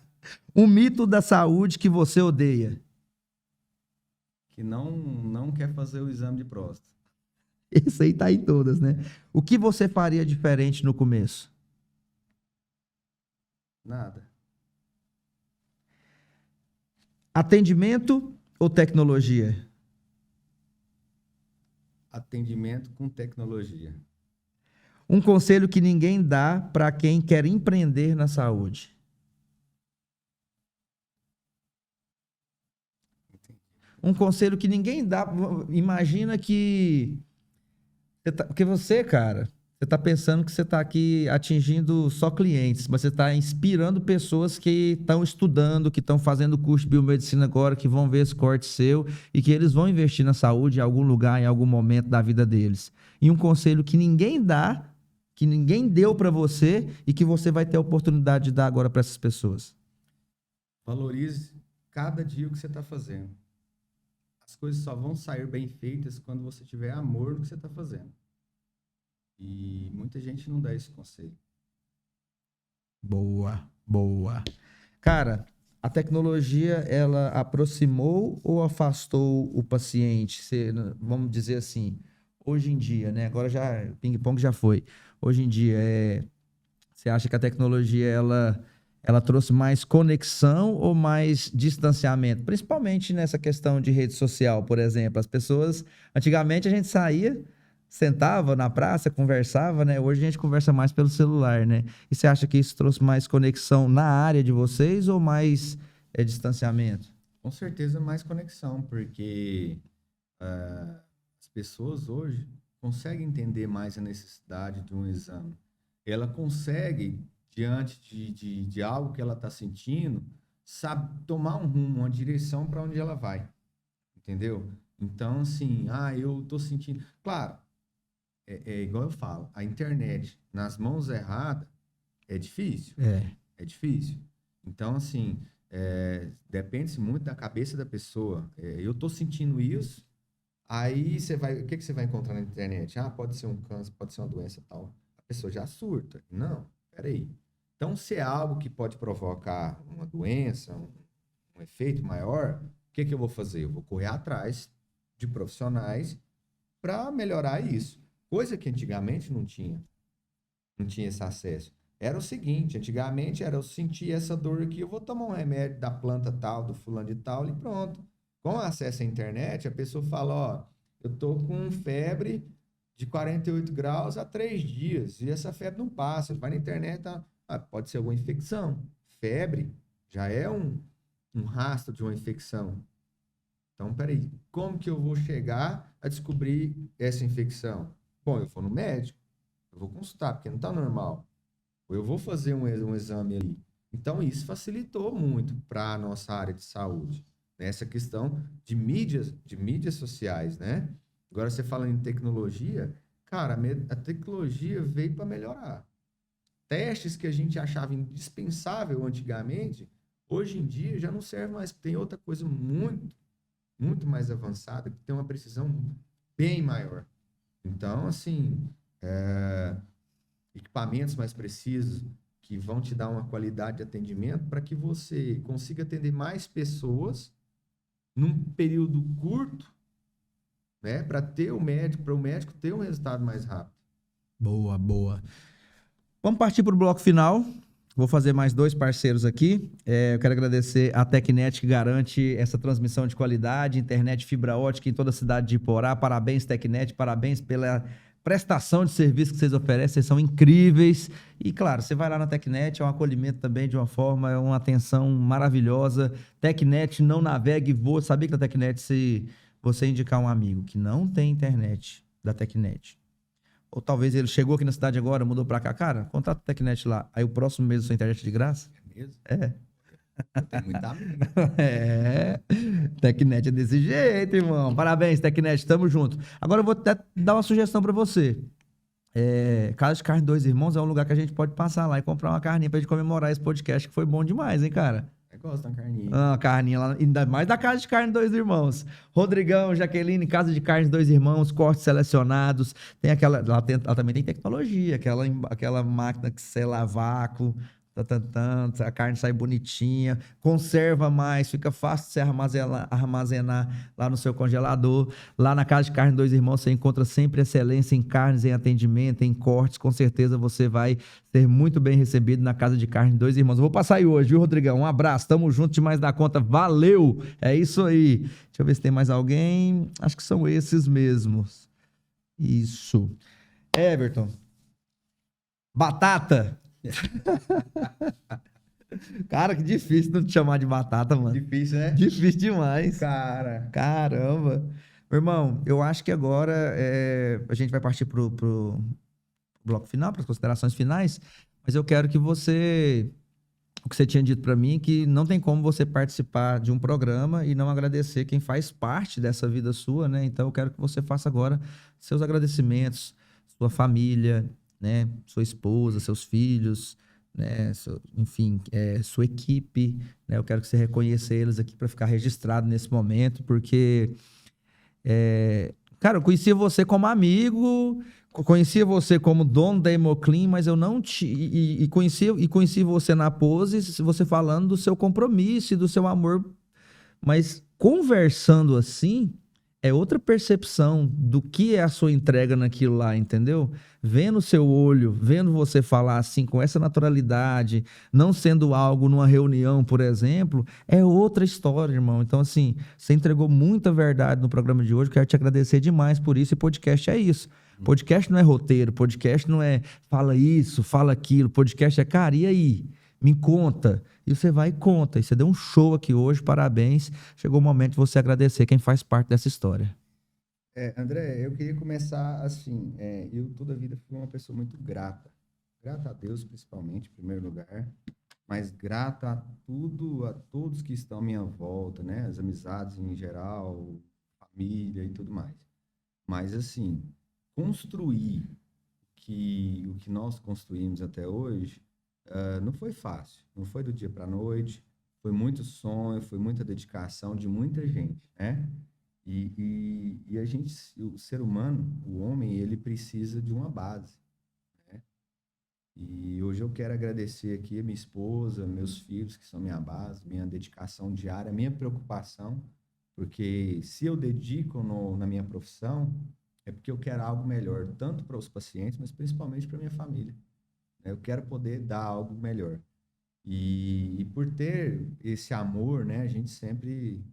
Um mito da saúde que você odeia. Que não quer fazer o exame de próstata. Esse aí tá em todas, né? O que você faria diferente no começo? Nada. Atendimento ou tecnologia? Atendimento com tecnologia. Um conselho que ninguém dá para quem quer empreender na saúde. Um conselho que ninguém dá. Imagina que... Porque você, cara, Você está pensando que você está aqui atingindo só clientes, mas você está inspirando pessoas que estão estudando, que estão fazendo curso de biomedicina agora, que vão ver esse corte seu e que eles vão investir na saúde em algum lugar, em algum momento da vida deles. E um conselho que ninguém dá, que ninguém deu para você e que você vai ter a oportunidade de dar agora para essas pessoas. Valorize cada dia o que você está fazendo. As coisas só vão sair bem feitas quando você tiver amor no que você está fazendo. E muita gente não dá esse conselho. Boa, boa. Cara, a tecnologia, ela aproximou ou afastou o paciente? Vamos dizer assim, hoje em dia, né? Agora já, ping-pong já foi. Hoje em dia, você acha que a tecnologia, ela trouxe mais conexão ou mais distanciamento? Principalmente nessa questão de rede social, por exemplo. As pessoas, antigamente a gente saía, sentava na praça, conversava, né? Hoje a gente conversa mais pelo celular, né? E você acha que isso trouxe mais conexão na área de vocês ou mais distanciamento? Com certeza mais conexão, porque as pessoas hoje conseguem entender mais a necessidade de um exame. Ela consegue, diante de algo que ela está sentindo, sabe tomar um rumo, uma direção para onde ela vai. Entendeu? Então, assim, eu estou sentindo... Claro, é igual eu falo, a internet nas mãos erradas é difícil. É difícil. Então, assim, depende muito da cabeça da pessoa. Eu tô sentindo isso, aí o que você vai encontrar na internet? Pode ser um câncer, pode ser uma doença tal. A pessoa já surta. Não, peraí. Então, se é algo que pode provocar uma doença, um efeito maior, o que eu vou fazer? Eu vou correr atrás de profissionais para melhorar isso. Coisa que antigamente não tinha esse acesso. Era o seguinte, antigamente eu sentia essa dor aqui, eu vou tomar um remédio da planta tal, do fulano de tal e pronto. Com acesso à internet, a pessoa fala, eu tô com febre de 48 graus há 3 dias e essa febre não passa. Vai na internet, pode ser alguma infecção. Febre já é um rastro de uma infecção. Então, peraí, como que eu vou chegar a descobrir essa infecção? Bom, eu vou no médico, eu vou consultar, porque não está normal. Ou eu vou fazer um exame ali. Então, isso facilitou muito para a nossa área de saúde. Nessa questão de mídias sociais, né? Agora, você falando em tecnologia, cara, a tecnologia veio para melhorar. Testes que a gente achava indispensável antigamente, hoje em dia já não serve mais. Tem outra coisa muito mais avançada, que tem uma precisão bem maior. Então, assim, equipamentos mais precisos que vão te dar uma qualidade de atendimento para que você consiga atender mais pessoas num período curto, né, para o médico ter um resultado mais rápido. Boa, boa. Vamos partir para o bloco final. Vou fazer mais 2 parceiros aqui. Eu quero agradecer a Tecnet, que garante essa transmissão de qualidade, internet fibra ótica em toda a cidade de Iporá. Parabéns, Tecnet, parabéns pela prestação de serviço que vocês oferecem, vocês são incríveis. E, claro, você vai lá na Tecnet, é um acolhimento também de uma forma, é uma atenção maravilhosa. Tecnet, não navegue, voa. Sabia que na Tecnet, se você indicar um amigo que não tem internet da Tecnet, ou talvez ele chegou aqui na cidade agora, mudou pra cá, cara, contrata a Tecnet lá. Aí o próximo mês a sua internet é de graça? É mesmo? É. Tem muita amiga. Tecnet é desse jeito, irmão. Parabéns, Tecnet, tamo junto. Agora eu vou até dar uma sugestão pra você. Casa de Carne Dois Irmãos é um lugar que a gente pode passar lá e comprar uma carninha pra gente comemorar esse podcast, que foi bom demais, hein, cara? Eu gosto da carninha. Ah, carninha lá, ainda mais da Casa de Carne Dois Irmãos. Rodrigão, Jaqueline, Casa de Carne Dois Irmãos, cortes selecionados. Tem aquela, lá também tem tecnologia, aquela máquina que sela a vácuo, a carne sai bonitinha, conserva mais, fica fácil de você armazenar lá no seu congelador. Lá na Casa de Carne Dois Irmãos você encontra sempre excelência em carnes, em atendimento, em cortes. Com certeza você vai ser muito bem recebido na Casa de Carne Dois Irmãos. Eu vou passar aí hoje, viu, Rodrigão? Um abraço, tamo junto demais da conta. Valeu! É isso aí. Deixa eu ver se tem mais alguém. Acho que são esses mesmos. Isso. Everton. Batata. Cara, que difícil não te chamar de batata, mano. Difícil, né? Difícil demais. Cara. Caramba. Meu irmão, eu acho que agora a gente vai partir pro bloco final, para as considerações finais, mas eu quero que você... O que você tinha dito para mim, que não tem como você participar de um programa e não agradecer quem faz parte dessa vida sua, né? Então eu quero que você faça agora seus agradecimentos, sua família, né? Sua esposa, seus filhos, né? Enfim, sua equipe, né? Eu quero que você reconheça eles aqui para ficar registrado nesse momento, porque, cara, eu conhecia você como amigo, conhecia você como dono da Hemoclean, mas eu não conheci você na pose, você falando do seu compromisso e do seu amor, mas conversando assim é outra percepção do que é a sua entrega naquilo lá, entendeu? Vendo o seu olho, vendo você falar assim com essa naturalidade, não sendo algo numa reunião, por exemplo, é outra história, irmão. Então, assim, você entregou muita verdade no programa de hoje, quero te agradecer demais por isso, e podcast é isso. Podcast não é roteiro, podcast não é fala isso, fala aquilo, podcast é, cara, e aí? Me conta. E você vai e conta. E você deu um show aqui hoje, parabéns. Chegou o momento de você agradecer quem faz parte dessa história. André, eu queria começar assim, eu toda a vida fui uma pessoa muito grata. Grata a Deus, principalmente, em primeiro lugar, mas grata a tudo, a todos que estão à minha volta, né? As amizades em geral, família e tudo mais. Mas, assim, construir o que nós construímos até hoje não foi fácil, não foi do dia para a noite, foi muito sonho, foi muita dedicação de muita gente, né? E a gente, o ser humano, o homem, ele precisa de uma base, né? E hoje eu quero agradecer aqui a minha esposa, meus filhos, que são minha base, minha dedicação diária, minha preocupação, porque se eu dedico na minha profissão, é porque eu quero algo melhor, tanto para os pacientes, mas principalmente para a minha família. Eu quero poder dar algo melhor. E por ter esse amor, né, a gente sempre,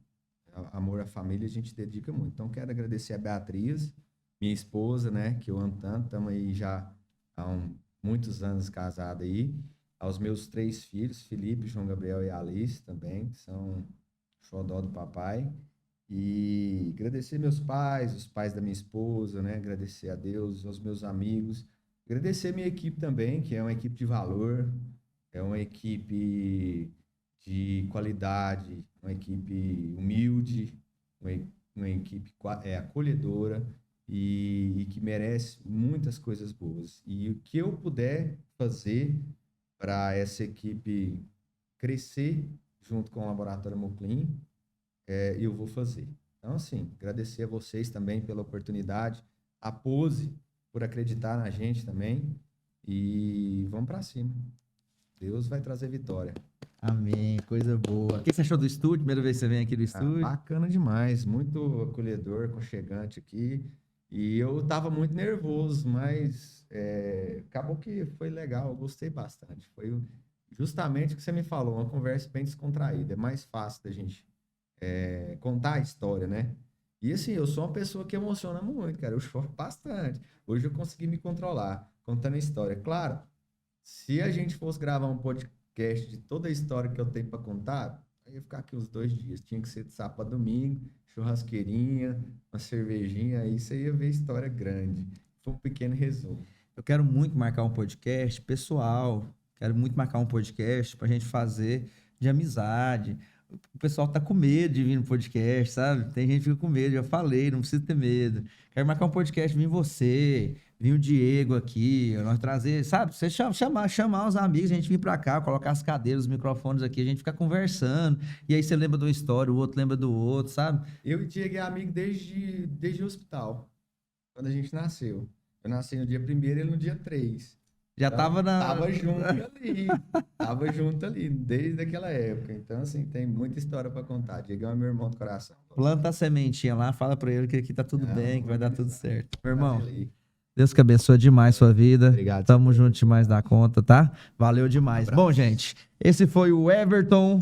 amor à família, a gente dedica muito. Então, quero agradecer a Beatriz, minha esposa, né, que eu amo tanto, estamos aí já há muitos anos casados aí, aos meus 3 filhos, Felipe, João Gabriel e Alice também, que são xodó do papai. E agradecer meus pais, os pais da minha esposa, né, agradecer a Deus, aos meus amigos, agradecer a minha equipe também, que é uma equipe de valor, é uma equipe de qualidade, uma equipe humilde, uma equipe acolhedora e que merece muitas coisas boas. E o que eu puder fazer para essa equipe crescer junto com o Laboratório Hemoclean, eu vou fazer. Então, assim, agradecer a vocês também pela oportunidade, a Pose por acreditar na gente também, e vamos para cima. Deus vai trazer vitória. Amém, coisa boa. O que você achou do estúdio? Primeira vez que você vem aqui do estúdio? Bacana demais, muito acolhedor, aconchegante aqui, e eu tava muito nervoso, mas acabou que foi legal, eu gostei bastante. Foi justamente o que você me falou, uma conversa bem descontraída, é mais fácil da gente contar a história, né? E assim, eu sou uma pessoa que emociona muito, cara. Eu choro bastante. Hoje eu consegui me controlar, contando a história. Claro, se a gente fosse gravar um podcast de toda a história que eu tenho para contar, aí ia ficar aqui uns 2 dias. Tinha que ser de sábado a domingo, churrasqueirinha, uma cervejinha, aí você ia ver história grande. Foi um pequeno resumo. Eu quero muito marcar um podcast pessoal. Quero muito marcar um podcast pra gente fazer de amizade. O pessoal tá com medo de vir no podcast, sabe? Tem gente que fica com medo, já falei, não precisa ter medo. Quero marcar um podcast, vir você, vir o Diego aqui, nós trazer, sabe? Você chamar os amigos, a gente vir pra cá, colocar as cadeiras, os microfones aqui, a gente fica conversando, e aí você lembra de uma história, o outro lembra do outro, sabe? Eu e o Diego é amigo desde o hospital, quando a gente nasceu. Eu nasci no dia 1º, ele no dia 3. Já então, tava junto ali, desde aquela época. Então, assim, tem muita história para contar. Diego é meu irmão do coração. Planta a sementinha lá, fala para ele que aqui tá tudo bem, que vai dar tudo certo. Meu irmão, Deus que abençoe demais sua vida. Obrigado. Tamo junto demais da conta, tá? Valeu demais. Bom, gente, esse foi o Everton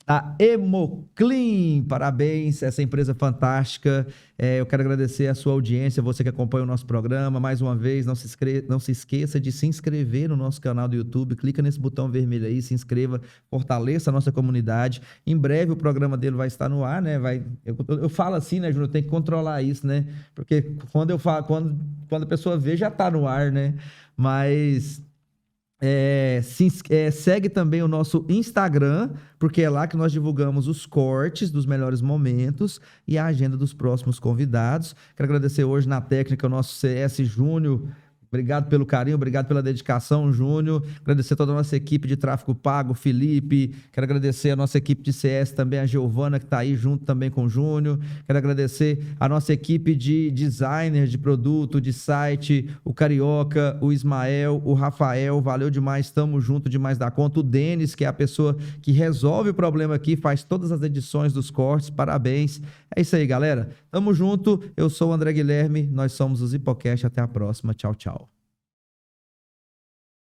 da Hemoclean. Parabéns, essa empresa fantástica. Eu quero agradecer a sua audiência, você que acompanha o nosso programa. Mais uma vez, não se esqueça de se inscrever no nosso canal do YouTube. Clica nesse botão vermelho aí, se inscreva, fortaleça a nossa comunidade. Em breve o programa dele vai estar no ar, né? Eu falo assim, né, Júnior? Tem que controlar isso, né? Porque quando eu falo, quando a pessoa vê, já tá no ar, né? Mas segue também o nosso Instagram, porque é lá que nós divulgamos os cortes dos melhores momentos e a agenda dos próximos convidados. Quero agradecer hoje na técnica o nosso CS Júnior. Obrigado pelo carinho, obrigado pela dedicação, Júnior. Agradecer toda a nossa equipe de tráfego pago, Felipe. Quero agradecer a nossa equipe de CS também, a Giovana, que está aí junto também com o Júnior. Quero agradecer a nossa equipe de designers de produto, de site, o Carioca, o Ismael, o Rafael. Valeu demais, estamos junto demais da conta. O Denis, que é a pessoa que resolve o problema aqui, faz todas as edições dos cortes. Parabéns. É isso aí, galera. Tamo junto. Eu sou o André Guilherme, nós somos os Hipocast. Até a próxima. Tchau, tchau.